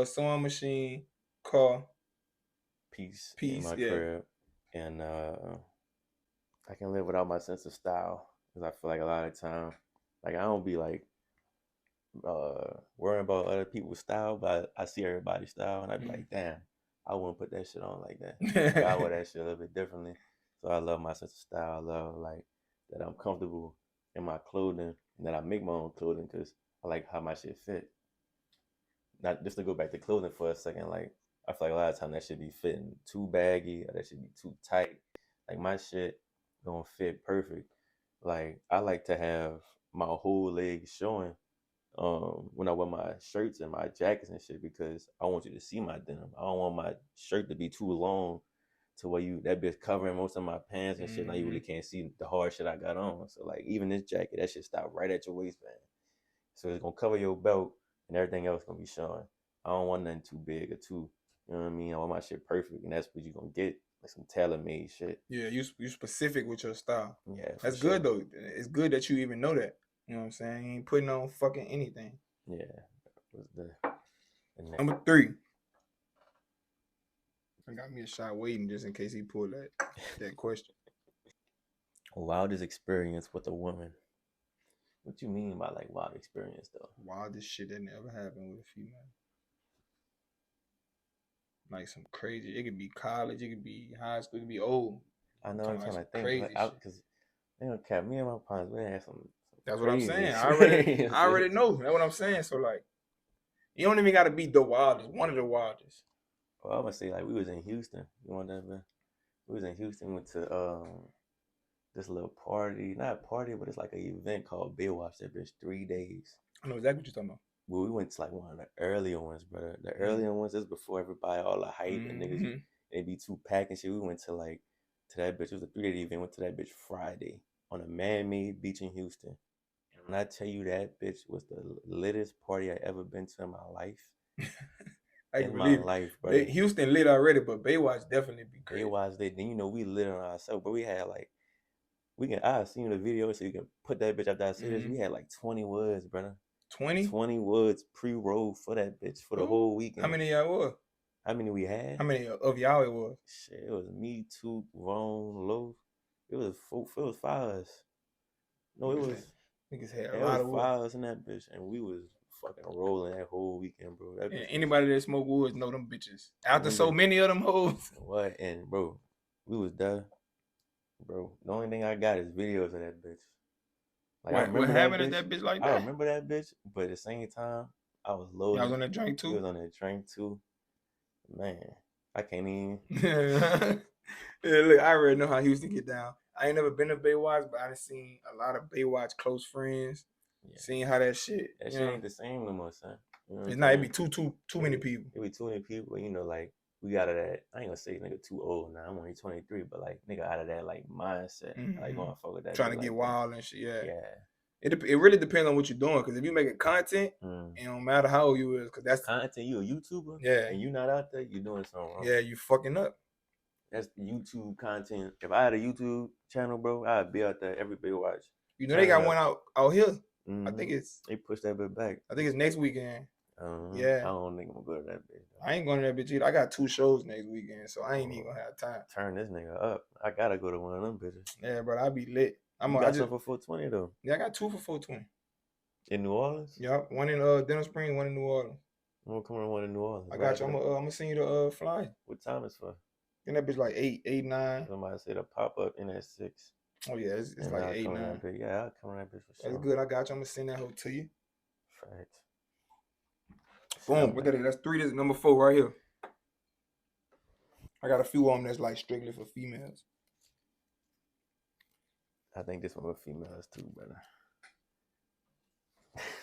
S4: sewing machine, car,
S2: peace in my crib, and I can live without my sense of style, because I feel like a lot of time, like I don't be like worrying about other people's style, but I see everybody's style and I be like, damn, I wouldn't put that shit on like that. Like, I wear that shit a little bit differently. So I love my sense of style. I love like that I'm comfortable in my clothing and that I make my own clothing because I like how my shit fit. Not just to go back to clothing for a second, like I feel like a lot of times that should be fitting too baggy or that should be too tight. Like my shit don't fit perfect. Like I like to have my whole leg showing when I wear my shirts and my jackets and shit, because I want you to see my denim. I don't want my shirt to be too long to where that bitch covering most of my pants and shit. Now you really can't see the hard shit I got on. So like even this jacket, that shit stop right at your waistband. So it's gonna cover your belt and everything else gonna be showing. I don't want nothing too big or too, you know what I mean? I want my shit perfect, and that's what you're gonna get, like some tailor-made shit.
S4: Yeah, you specific with your style.
S2: Yeah,
S4: that's good though. It's good that you even know that. You know what I'm saying? You ain't putting on fucking anything.
S2: Yeah. That was the
S4: Number 3. I got me a shot waiting just in case he pulled that question.
S2: Wildest experience with a woman. What you mean by like wild experience though?
S4: Wildest shit that never happened with a female. Like some crazy. It could be college. It could be high school. It could be old.
S2: I know. I'm trying to think.
S4: Crazy
S2: because me and my partners, we had some.
S4: That's what I'm saying. I already know. That's what I'm saying. So like, you don't even got to be the wildest. One of the wildest.
S2: Well, I'm gonna say like we was in Houston. You want that, man? We was in Houston. We went to this little party, not a party, but it's like an event called Baywatch. That bitch 3 days.
S4: I know exactly what you're talking about.
S2: Well, we went to like one of the earlier ones, brother. The earlier ones is before everybody, all the hype and niggas, they be too packed and shit. We went to that bitch. It was a 3-day event. Went to that bitch Friday on a man-made beach in Houston. And when I tell you that bitch was the littest party I ever been to in my life. Life, brother.
S4: Houston lit already, but Baywatch definitely be crazy.
S2: Baywatch lit. Then we lit on ourselves, but we had like. I seen the video so you can put that bitch after I say this. We had like 20 woods, brother. 20? 20 woods pre-rolled for that bitch for the whole weekend.
S4: How many y'all was?
S2: How many we had?
S4: How many of y'all it was?
S2: Shit, it was me, Toot, Ron, Loaf. It was 5 us. No, it was.
S4: Niggas had a lot of
S2: 5 us in that bitch, and we was fucking rolling that whole weekend, bro. That
S4: anybody that smoke woods know them bitches. After so many of them hoes.
S2: What? And bro, we was there. Bro, the only thing I got is videos of that bitch. Like,
S4: what happened at that bitch like that?
S2: I remember that bitch, but at the same time, I was loaded.
S4: I was on that drink
S2: You was
S4: too.
S2: on that drink too. Man, I can't even.
S4: Yeah, look, I already know how Houston get down. I ain't never been to Baywatch, but I done seen a lot of Baywatch close friends.
S2: Yeah.
S4: Seeing how that shit.
S2: That shit ain't the same no more, son. You know what
S4: It's
S2: I'm
S4: not. It
S2: saying?
S4: be too many people.
S2: It be too many people. You know, like we out of that. I ain't gonna say nigga too old now. I'm only 23, but like nigga out of that like mindset. Like going fuck with that.
S4: Trying to
S2: like
S4: get wild and shit. Yeah.
S2: Yeah.
S4: It really depends on what you're doing. Because if you making content, it don't matter how old you is. Because that's
S2: content. You a YouTuber.
S4: Yeah.
S2: And you not out there. You doing something wrong.
S4: Yeah, you fucking up.
S2: That's YouTube content. If I had a YouTube channel, bro, I'd be out there every Baywatch.
S4: You know they got one out here. I think it's
S2: they pushed that bit back.
S4: I think it's next weekend.
S2: Yeah. I don't think I'm gonna go to that bitch.
S4: I ain't going to that bitch either. I got 2 shows next weekend, so I ain't even gonna have time.
S2: Turn this nigga up. I gotta go to one of them bitches.
S4: Yeah, but I be lit.
S2: I got some for 420 though.
S4: Yeah, I got 2 for 420.
S2: In New Orleans?
S4: Yep, one in Denham Springs, one in New Orleans.
S2: I'm gonna come on one in New Orleans.
S4: I got you. I'm gonna send you the flyer.
S2: What time is for?
S4: And that bitch like 8, 9.
S2: Somebody said a pop up in at 6.
S4: Oh yeah, it's like 8, 9.
S2: Yeah, I'll come on that bitch for sure.
S4: That's good. I got you. I'm gonna send that hoe to you.
S2: Facts.
S4: Boom. Look at it. That's 3. This is number 4 right here. I got a few of them that's like strictly for females.
S2: I think this one with females too, brother.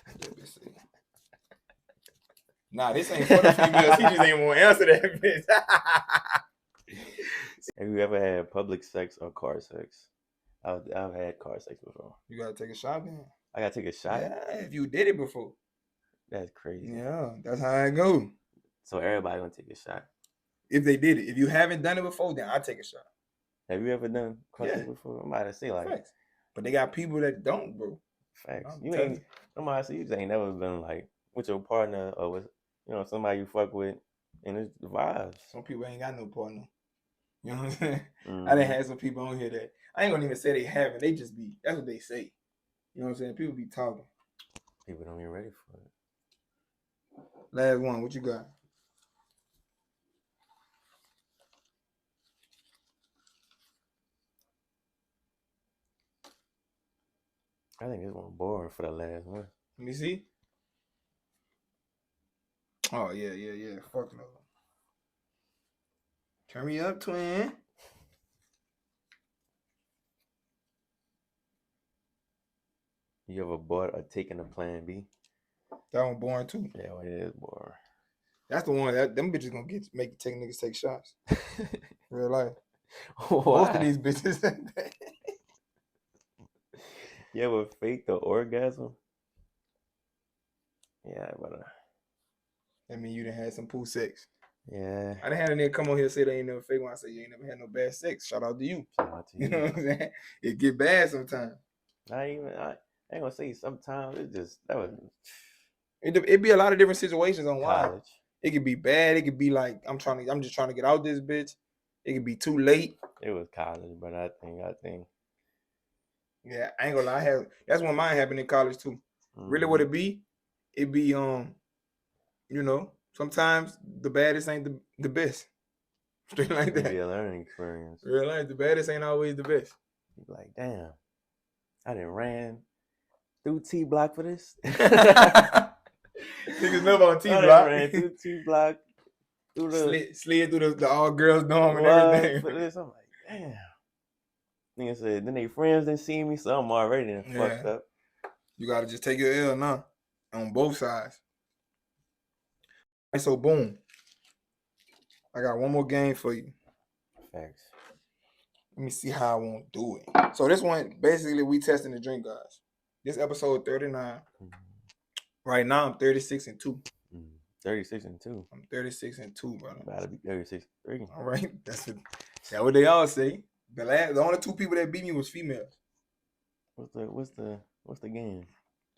S4: Let me see. Nah, this ain't for the females. He just ain't want to answer that bitch.
S2: Have you ever had public sex or car sex? I've had car sex before.
S4: You gotta take a shot, man.
S2: I gotta take a shot?
S4: Yeah, if you did it before.
S2: That's crazy.
S4: Yeah, that's how it go.
S2: So everybody gonna take a shot?
S4: If they did it. If you haven't done it before, then I take a shot.
S2: Have you ever done car sex before? I'm about to say like
S4: Facts. But they got people that don't, bro.
S2: Facts. I'm about to say you just ain't never been like with your partner or with somebody you fuck with and it's the vibes.
S4: Some people ain't got no partner. You know what I'm saying? I done had some people on here that I ain't gonna even say they haven't. They just be, that's what they say. You know what I'm saying? People be talking.
S2: People don't be ready for it.
S4: Last one, what you got?
S2: I think this one boring for the last one.
S4: Let me see. Oh, yeah. Fuck no. Turn me up, twin.
S2: You ever bought or taken a plan B?
S4: That one boring too.
S2: Yeah, well, it is boring.
S4: That's the one that them bitches gonna make niggas take shots. Real life.
S2: Why?
S4: Most of these bitches.
S2: You ever fake the orgasm? Yeah, but
S4: I mean, you done had some pool sex.
S2: Yeah.
S4: I done had a nigga come on here and say they ain't never fake one. I say you ain't never had no bad sex. Shout out to you.
S2: Shout out to you.
S4: You know what I'm saying? It get bad sometimes.
S2: I ain't gonna say sometimes. It's just that was.
S4: It be a lot of different situations on why.
S2: College.
S4: It could be bad. It could be like I'm just trying to get out this bitch. It could be too late.
S2: It was college, but I think.
S4: Yeah, I ain't gonna lie. That's when mine happened in college too. Mm-hmm. Really, what it be sometimes the baddest ain't the best. Straight like that.
S2: It be a learning experience.
S4: Real life, the baddest ain't always the best.
S2: You be like, damn, I done ran through T Block for this.
S4: Niggas know about T Block.
S2: Ran through T Block.
S4: Slid through the all girls dorm and everything.
S2: For this, I'm like, damn. Nigga said, then they friends didn't see me, so I'm already fucked up.
S4: You gotta just take your L now. On both sides. So boom. I got one more game for you.
S2: Facts.
S4: Let me see how I won't do it. So this one, basically, we testing the drink, guys. This episode 39. Mm-hmm. Right now, I'm 36-2.
S2: 36-2.
S4: I'm 36-2, brother.
S2: About to be 36-3.
S4: All right, that's what they all say. The only 2 people that beat me was females.
S2: What's the game?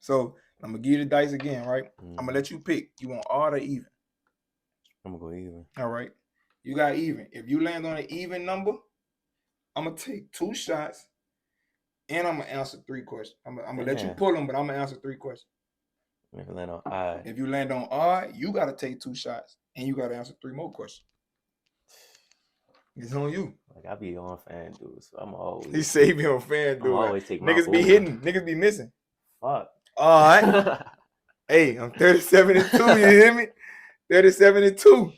S4: So I'm gonna give you the dice again, right? I'm gonna let you pick. You want odd or even?
S2: I'm gonna go even.
S4: All right. You got even. If you land on an even number, I'm gonna take 2 shots, and I'm gonna answer 3 questions. I'm gonna let you pull them, but I'm gonna answer 3 questions.
S2: If you land on odd.
S4: If you land on odd, you gotta take 2 shots, and you gotta answer 3 more questions. It's on you.
S2: Like I be on FanDuel, so I'm always.
S4: He say me on FanDuel.
S2: I'm always take my
S4: niggas be hitting, niggas be missing.
S2: Fuck.
S4: All right. Hey, I'm 37-2. You hear me? 37-2.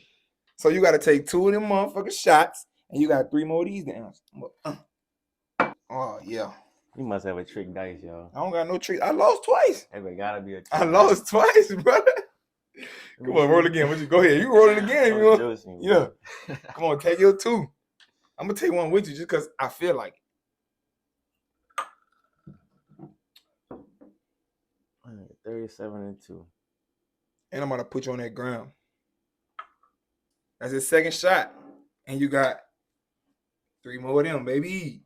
S4: So you got to take 2 of them motherfucking shots, and you got 3 more of these downs. Oh yeah.
S2: You must have a trick dice, y'all.
S4: I don't got no trick. I lost twice.
S2: Hey, gotta be a trick
S4: I lost twice, brother. Come on, roll again. Go ahead. You roll it again if you want. Yeah. Come on, take your 2. I'm gonna take one with you just because I feel like
S2: it. 37-2.
S4: And I'm gonna put you on that ground. That's his second shot. And you got 3 more of them, baby.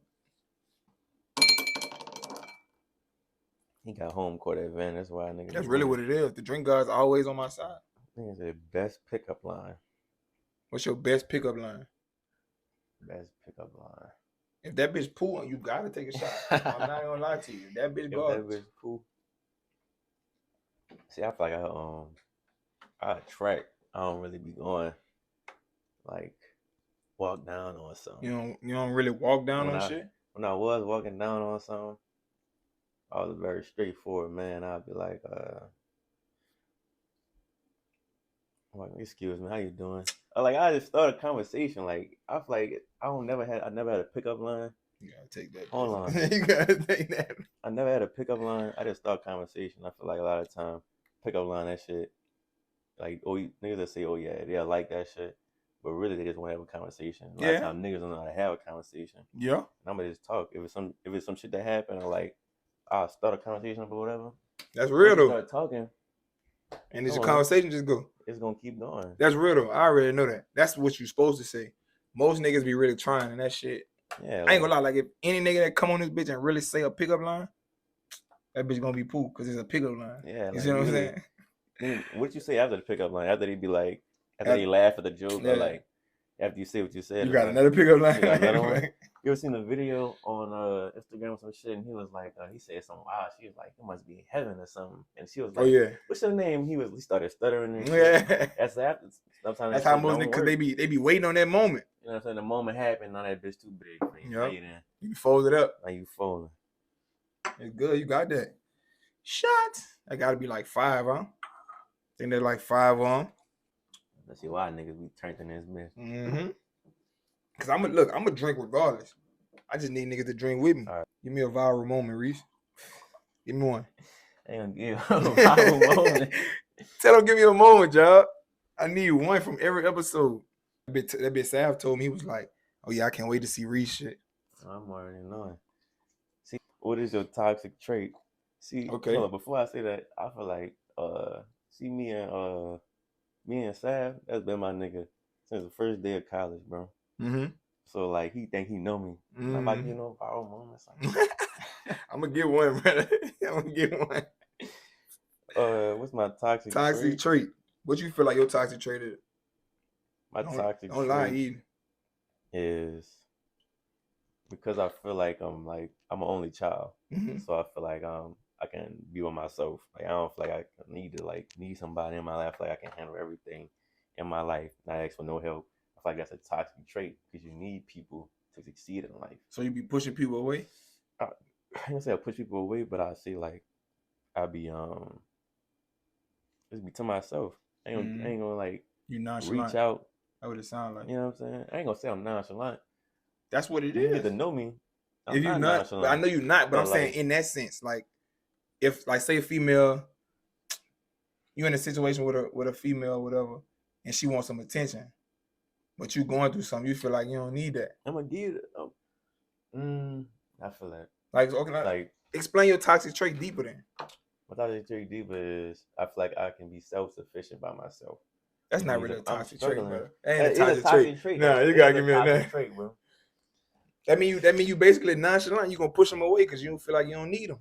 S2: He got home court advantage. That's why nigga.
S4: That's really what it is. The drink guard's always on my side.
S2: I think it's the best pickup line.
S4: What's your best pickup line?
S2: Best pickup line.
S4: If that bitch pool, you gotta take a shot. I'm not gonna lie to you. If that bitch garbage.
S2: That bitch pool. See, I feel like I track. I don't really be going like walk down on something.
S4: You don't really walk down on shit?
S2: When I was walking down on something, I was a very straightforward man. I'd be like, excuse me, how you doing? I just start a conversation. Like I feel like I never had a pickup line.
S4: You gotta take that.
S2: Hold on.
S4: You gotta take that.
S2: I never had a pickup line. I just start conversation. I feel like a lot of time pickup line that shit. Like niggas that say, oh yeah, they like that shit. But really they just want to have a conversation. A lot of times niggas don't know how to have a conversation.
S4: Yeah.
S2: And I'm gonna just talk. If it's some shit that happened or like I'll start a conversation or whatever.
S4: That's real though.
S2: Start talking.
S4: And it's a conversation just go.
S2: It's gonna keep going.
S4: That's real though. I already know that. That's what you're supposed to say. Most niggas be really trying and that shit.
S2: Yeah.
S4: I ain't gonna lie, like if any nigga that come on this bitch and really say a pickup line, that bitch gonna be poop because it's a pickup line.
S2: Yeah.
S4: You see what I'm saying?
S2: What you say after the pickup line? After they be like, after they laugh at the joke, or like after you say what you said.
S4: You got another pickup line.
S2: You got another one? You ever seen a video on Instagram or some shit? And he was like, he said something wild. She was like, it must be heaven or something. And she was like,
S4: oh yeah,
S2: what's your name? He started stuttering. And
S4: yeah,
S2: that's after. Sometimes
S4: that's how most niggas, cause they be waiting on that moment.
S2: You know what I'm saying? The moment happened, now that bitch too big for you.
S4: Yep. You fold it up.
S2: Now you folding.
S4: It's good. You got that. Shot. I gotta be like 5, huh? I think they're like 5 on.
S2: Let's see why niggas be turned in this bitch.
S4: Mm-hmm. Cause I'm gonna drink regardless. I just need niggas to drink with me.
S2: All right.
S4: Give me a viral moment, Rese. Give me one.
S2: I ain't gonna give a viral moment.
S4: Tell them give me a moment, y'all. I need one from every episode. That bitch Sav told me, he was like, oh yeah, I can't wait to see Rese shit.
S2: I'm already knowing. See, what is your toxic trait? See,
S4: okay.
S2: Before I say that, I feel like see me and Sav, that's been my nigga since the first day of college, bro.
S4: Mm-hmm.
S2: So like he think he know me.
S4: Mm-hmm.
S2: I'm like, viral moments.
S4: I'm gonna get one, brother. I'm gonna get one.
S2: What's my toxic
S4: trait? What you feel like your toxic trait is?
S2: My toxic
S4: don't lie either.
S2: Is because I feel like I'm an only child.
S4: Mm-hmm.
S2: So I feel like I can be with myself. Like I don't feel like I need somebody in my life. Like I can handle everything in my life, not ask for no help. I feel like that's a toxic trait because you need people to succeed in life.
S4: So you be pushing people away?
S2: I ain't gonna say I push people away, but I say like I be just be to myself. I ain't gonna like
S4: you nonchalant.
S2: Reach out.
S4: That's what it sounds like.
S2: You know what I'm saying? I ain't gonna say I'm nonchalant.
S4: That's what it
S2: you
S4: is.
S2: Get to know me.
S4: If you're not, I know you're not, but I'm saying in that sense, like if like say a female, you in a situation with a female or whatever, and she wants some attention, but you going through something, you feel like you don't need that.
S2: I'm gonna give it. I feel that.
S4: Like okay, explain your toxic trait deeper then.
S2: My toxic trait deeper is I feel like I can be self-sufficient by myself.
S4: That's not really a toxic trait, bro. Ain't a toxic trait.
S2: No,
S4: you gotta give me a name.
S2: Trait, bro.
S4: That mean you basically nonchalant. You gonna push them away because you don't feel like you don't need them.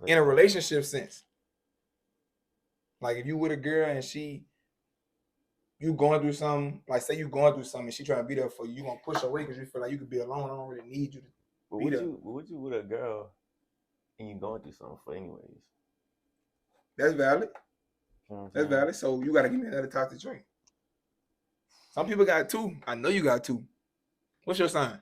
S4: In a relationship sense, like if you with a girl and you going through something, like say you going through something and she trying to be there for you, you gonna push away because you feel like you could be alone. I don't really need you to be there.
S2: Would you with a girl and you going through something for anyways?
S4: That's valid.
S2: That's
S4: valid. So you gotta give me another toxic trait. Some people got 2. I know you got 2. What's your sign?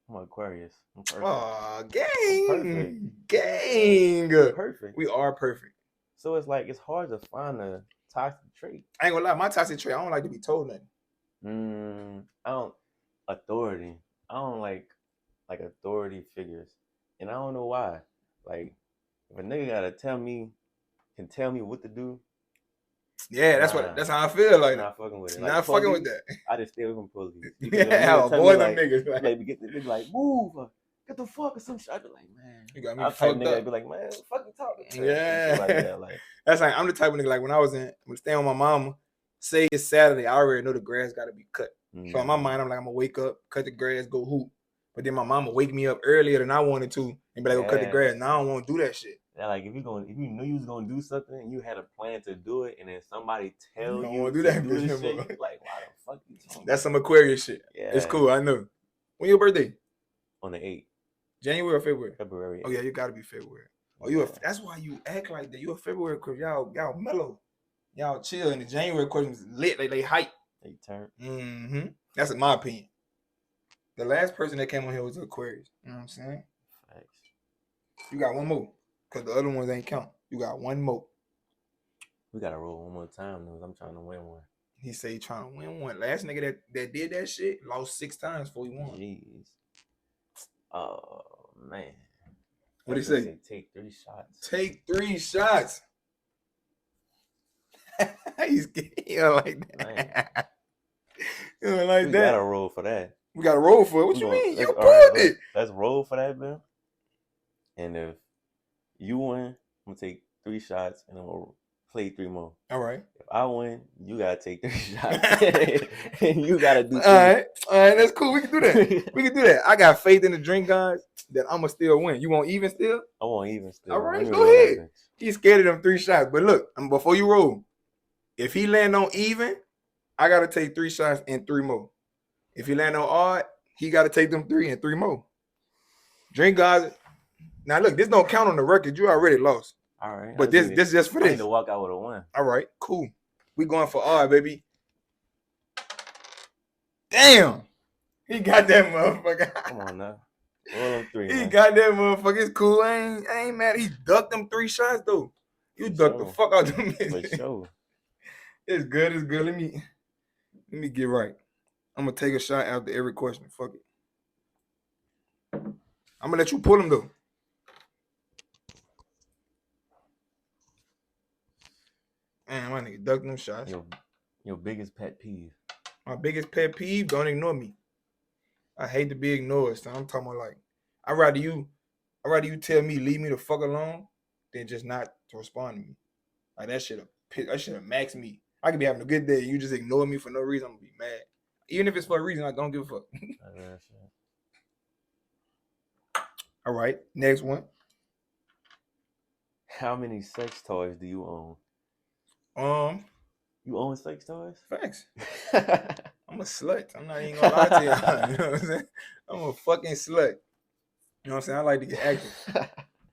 S2: I'm Aquarius. I'm perfect.
S4: Oh, gang. Perfect. We are perfect.
S2: So it's like it's hard to find a toxic trait.
S4: I ain't gonna lie, my toxic trait, I don't like to be told nothing.
S2: I don't authority. I don't like authority figures, and I don't know why. Like if a nigga can tell me what to do.
S4: Yeah, that's how I feel. Like,
S2: I'm not fucking with it.
S4: Not
S2: Like,
S4: fucking with
S2: police,
S4: that.
S2: I just stay away from police.
S4: Yeah, avoid them niggas.
S2: Like, get move, get the fuck or some shit. I be like, man,
S4: You got me
S2: I'll type
S4: fucked
S2: nigga.
S4: up.
S2: I be like, man, fuck you talking to?
S4: Yeah,
S2: like that. Like
S4: that's like I'm the type of nigga. Like when I was staying with my mama, say it's Saturday, I already know the grass got to be cut. So in my mind, I'm like, I'm gonna wake up, cut the grass, go hoop. But then my mama wake me up earlier than I wanted to, and be like, go cut the grass. Now I don't want to do that shit.
S2: Yeah, like if you knew you was gonna do something and you had a plan to do it, and then somebody tell you
S4: to do
S2: this
S4: shit,
S2: you like, why the fuck you talking?
S4: That's some Aquarius shit. Yeah, it's cool. I know. When your birthday?
S2: On the 8th.
S4: January or February?
S2: February. 8th.
S4: Oh yeah, you gotta be February. Oh, that's why you act like that. You a February because y'all mellow, y'all chill, and the January Christmas lit. They hype.
S2: They turn.
S4: Mm-hmm. That's in my opinion. The last person that came on here was Aquarius. You know what I'm saying?
S2: Facts.
S4: You got one more. Because the other ones ain't count. You got one more.
S2: We got to roll one more time, though. I'm trying to win one.
S4: He say he trying to win one. Last nigga that did that shit lost 6 times before he won.
S2: Jeez. Oh, man.
S4: What did he say?
S2: Take 3 shots.
S4: Take 3 shots. He's scared. You don't like that. You don't like
S2: we
S4: that.
S2: We got to roll for that.
S4: We got to roll for it. What you mean? You pulled it.
S2: Let's roll for that, man. And if you win, I'm going to take 3 shots and I'm going to play 3 more.
S4: All right.
S2: If I win, you got to take 3 shots. And you got to do 3.
S4: All right. That's cool. We can do that. I got faith in the drink, guys, that I'm going to still win. You want even still?
S2: I want even still.
S4: All right, go ahead. He's scared of them 3 shots. But look, before you roll, if he land on even, I got to take 3 shots and 3 more. If he land on odd, he got to take them 3 and 3 more. Drink, guys. Now, look, this don't count on the record. You already lost.
S2: All right.
S4: But this just for this.
S2: I need to walk out with a win.
S4: All right, cool. We going for odd, baby. Damn. He got that motherfucker.
S2: Come on now. Roll them 3,
S4: He got that motherfucker. It's cool. I ain't mad. He ducked them 3 shots, though. You ducked the fuck out of them.
S2: For sure.
S4: It's good. It's good. Let me get right. I'm gonna take a shot after every question. Fuck it. I'm gonna let you pull them though. Man, my nigga ducked them shots.
S2: Your biggest pet peeve.
S4: My biggest pet peeve: don't ignore me. I hate to be ignored. So I'm talking about like, I'd rather you tell me leave me the fuck alone than just not to respond to me. Like that should have maxed me. I could be having a good day. You just ignore me for no reason. I'm gonna be mad. Even if it's for a reason, I don't give a fuck. All right, next one.
S2: How many sex toys do you own? You own sex toys?
S4: Facts. I'm a slut. I'm not even gonna lie to you. You know what I'm saying? I'm a fucking slut. You know what I'm saying? I like to get active.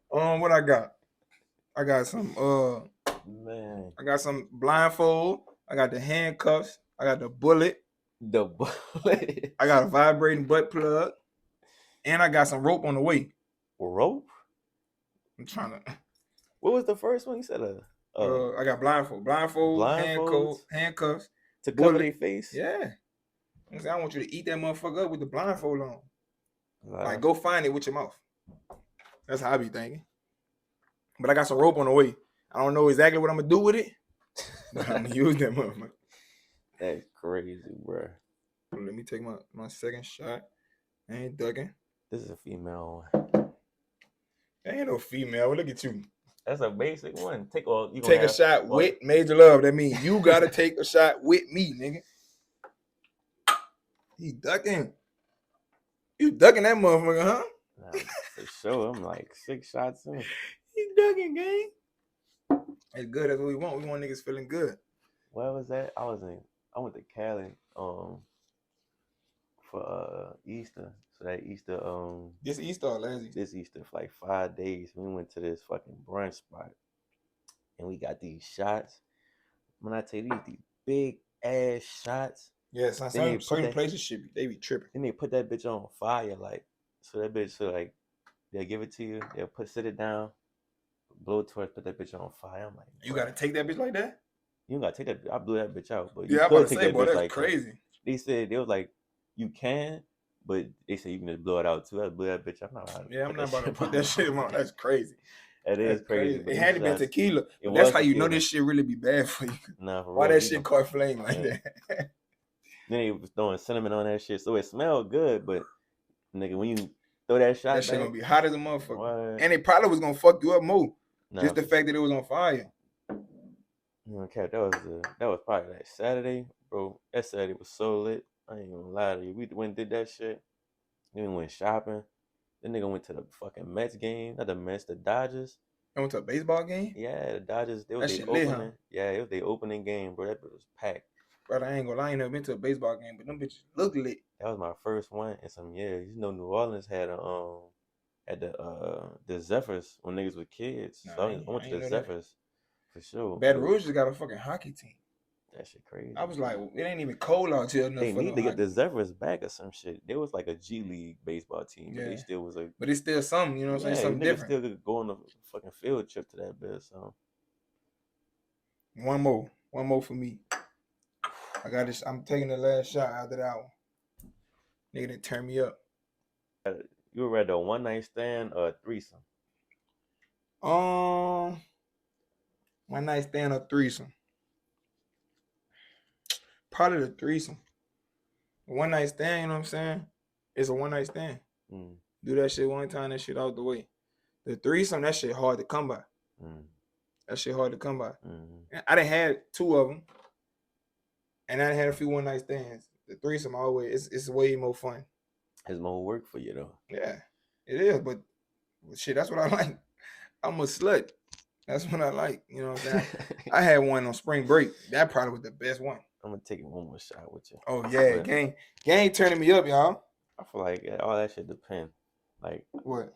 S4: What I got? I got some
S2: man.
S4: I got some blindfold. I got the handcuffs. I got the bullet.
S2: The bullet.
S4: I got a vibrating butt plug. And I got some rope on the way.
S2: Rope?
S4: I'm trying to.
S2: What was the first one you said?
S4: I got blindfold, handcuffs.
S2: To cover their face?
S4: Yeah. I want you to eat that motherfucker up with the blindfold on. Like, go find it with your mouth. That's how I be thinking. But I got some rope on the way. I don't know exactly what I'm going to do with it. But I'm going to use that motherfucker.
S2: That's crazy, bro.
S4: Let me take my second shot. I ain't ducking.
S2: This is a female
S4: one. There ain't no female. Look at you.
S2: That's a basic one. Take
S3: a shot with Major Love. That means you gotta take a shot with me, nigga. He ducking. You ducking that motherfucker, huh?
S2: Nah, for sure. I'm like 6 shots in.
S3: He ducking, gang. It's good. That's what we want. We want niggas feeling good.
S2: Where was that? I went to Cali for Easter. So that Easter
S3: This Easter or last Easter?
S2: This Easter for like 5 days. We went to this fucking brunch spot. And we got these shots. When I tell you these big ass shots.
S3: Yeah, certain places they be tripping.
S2: Then they put that bitch on fire, like, so that bitch, so like, they'll give it to you, sit it down, blowtorch, put that bitch on fire. I'm like,
S4: You
S2: bro,
S4: gotta take that bitch like that?
S2: you don't gotta take that. I blew that bitch out, but you
S4: Yeah, I'm
S2: could
S4: about to
S2: take
S4: say,
S2: that
S4: boy,
S2: bitch
S4: that's
S2: like that.
S4: crazy.
S2: They said they was like, you can, but they said you can just blow it out too. I blew that bitch. I'm not.
S4: Yeah, I'm not about to put that shit on. That's crazy.
S2: It is
S4: That's
S2: crazy. But
S4: It
S2: them
S4: had to be
S2: shots-
S4: tequila.
S2: It
S4: But that's
S2: was
S4: how you know
S2: tequila.
S4: this shit really be bad for you.
S2: Nah, for
S4: Why
S2: real.
S4: that
S2: you
S4: shit
S2: know.
S4: caught flame like
S2: Yeah.
S4: that?
S2: Then they was throwing cinnamon on that shit, so it smelled good. But nigga, when you throw that shot
S4: That shit
S2: back,
S4: gonna be hot as a motherfucker.
S2: what?
S4: And it probably was gonna fuck you up more.
S2: Nah,
S4: Just the fact that it was on fire.
S2: You know, Cap, that was probably like Saturday, bro. That Saturday was so lit. I ain't gonna lie to you. We went and did that shit. Then we went shopping. Then nigga went to the fucking Mets game. Not the Mets, the Dodgers.
S4: I went to a baseball game.
S2: Yeah, the Dodgers. They was
S4: That
S2: their
S4: shit lit,
S2: opening.
S4: huh?
S2: Yeah, it was their opening game, bro. That bitch was packed.
S4: Brother, I ain't gonna lie, I ain't never been to a baseball game, but them bitches look lit.
S2: That was my first one in some years. You know, New Orleans had the Zephyrs when niggas were kids.
S4: Nah,
S2: So I went
S4: I
S2: to
S4: ain't
S2: the
S4: know that.
S2: Zephyrs for sure.
S4: Baton
S2: But
S4: Rouge just got a fucking hockey team.
S2: that shit crazy.
S4: I was like, it ain't even cold out here enough
S2: They
S4: for
S2: need
S4: no
S2: to get
S4: hockey.
S2: the Zephyrs back or some shit. There was like a G League baseball team, but they
S4: Yeah.
S2: still was like,
S4: But it's still something, you know what I'm saying? Something
S2: niggas
S4: different.
S2: still could go on a fucking field trip to that bitch. So
S4: One more for me. I got this. I'm taking the last shot after that one. Nigga didn't turn me up.
S2: you were rather a one night stand or a threesome?
S4: One night stand or threesome. Probably the threesome. One night stand, you know what I'm saying? It's a one night stand. Do that shit one time, that shit out the way. The threesome, that shit hard to come by. That shit hard to come by. I done had 2 of them, and I done had a few one night stands. The threesome always, it's way more fun.
S2: It's more work for you though.
S4: Yeah, it is, but shit, that's what I like. I'm a slut. That's what I like. You know what I'm saying? I had one on spring break. That probably was the best one.
S2: I'm gonna take one more shot with you.
S4: Oh yeah, gang turning me up, y'all.
S2: I feel like all that shit depend. Like
S4: What?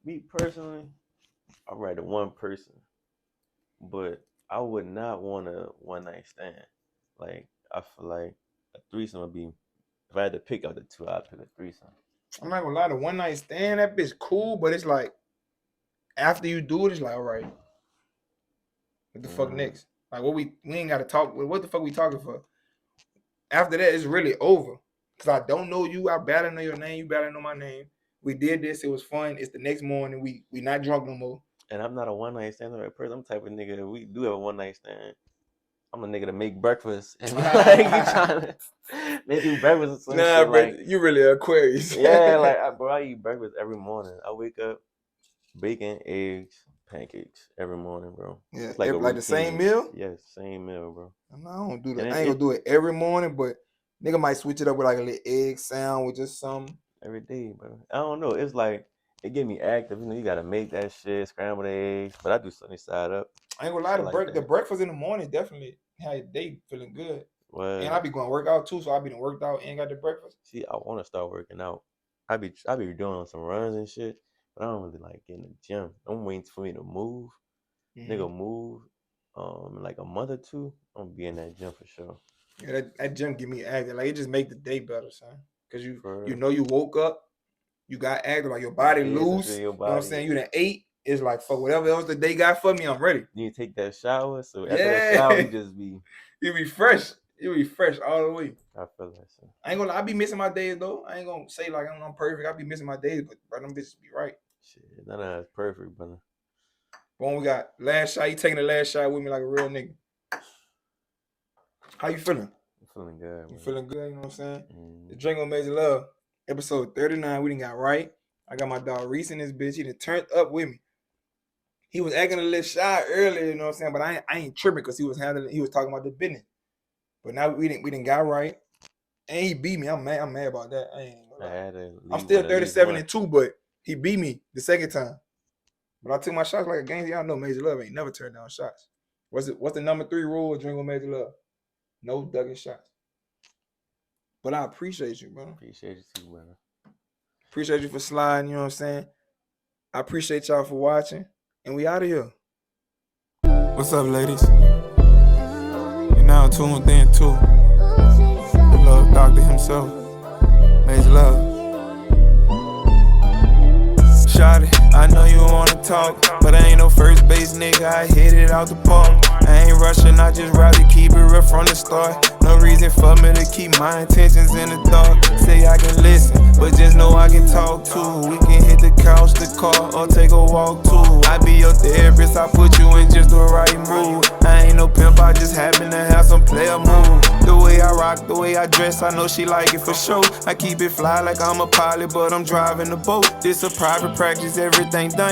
S2: Me personally, I'd rather one person, but I would not want a one night stand. Like I feel like a threesome would be. If I had to pick out the 2, I'd pick a threesome. I'm
S4: not gonna lie, the one night stand, that bitch cool, but it's like after you do it, it's like, all right, what the fuck next? Like we ain't gotta talk. What the fuck we talking for? After that, it's really over. Cause I don't know you, I barely know your name, you barely know my name. We did this, it was fun. It's the next morning, we not drunk no more.
S2: And I'm not a one night stand person. I'm the type of nigga that we do have a one night stand. I'm a nigga to make breakfast and like you trying to make you breakfast or some shit.
S4: Bro,
S2: like,
S4: you really Aquarius.
S2: Yeah, like I eat breakfast every morning. I wake up, bacon, eggs, pancakes every morning, bro.
S4: Yeah,
S2: it's like
S4: the same meal?
S2: Yes, same meal, bro.
S4: No, I don't do that. I ain't gonna do it every morning, but nigga might switch it up with like a little egg sandwich or something.
S2: Every day, bro. I don't know. It's like it get me active. You know, you gotta make that shit, scramble the eggs. But I do sunny side up.
S4: I ain't gonna lie, the breakfast in the morning definitely how they feeling good.
S2: What?
S4: And I be going to work out too, so I be worked out and got the breakfast.
S2: See, I want to start working out. I be doing some runs and shit, but I don't really like getting in the gym. I'm waiting for me to move. Nigga move. In like a month or 2, I'm gonna be in that gym for sure.
S4: Yeah, that gym get me active. Like it just make the day better, son. Cause you know you woke up, you got active, like your body loose. You know what I'm saying? You done ate. It's like fuck whatever else the day got for me, I'm ready.
S2: You take that shower, so after that shower, you just be
S4: you be fresh. You be fresh all the way.
S2: I feel that shit.
S4: I ain't gonna lie, I be missing my days though. I ain't gonna say like I'm perfect. I be missing my days, but bro, them bitches be right.
S2: Shit, none of that's perfect, brother.
S4: Boom, we got last shot. You taking the last shot with me like a real nigga. How you feeling?
S2: I'm feeling good.
S4: You feeling good, you know what I'm saying? The Drink on Major Love, episode 39, we done got right. I got my dog Rese in this bitch. He done turned up with me. He was acting a little shy earlier, you know what I'm saying? But I ain't tripping because he was talking about the business. But now we didn't got right. And he beat me. I'm mad about that. I'm still 37-2, but he beat me the second time. But I took my shots like a game. Y'all know Major Love ain't never turned down shots. What's the number 3 rule of Drink on Major Love? No ducking shots. But I appreciate you, bro.
S2: Appreciate you too, brother.
S4: Appreciate you for sliding, you know what I'm saying? I appreciate y'all for watching. And we out of here.
S1: What's up, ladies? You're now tuned in to the Love Doctor himself, Major Love. Shawty, I know you wanna talk, but I ain't no first base nigga, I hit it out the park. I ain't rushing, I just rather keep it real from the start. No reason for me to keep my intentions in the dark. Say I can listen, but just know I can talk too. We can hit the couch, the car, or take a walk too. I be your therapist, I put you in just the right mood. I ain't no pimp, I just happen to have some player move. The way I rock, the way I dress, I know she like it for sure. I keep it fly like I'm a pilot, but I'm driving the boat. This a private practice, everything done.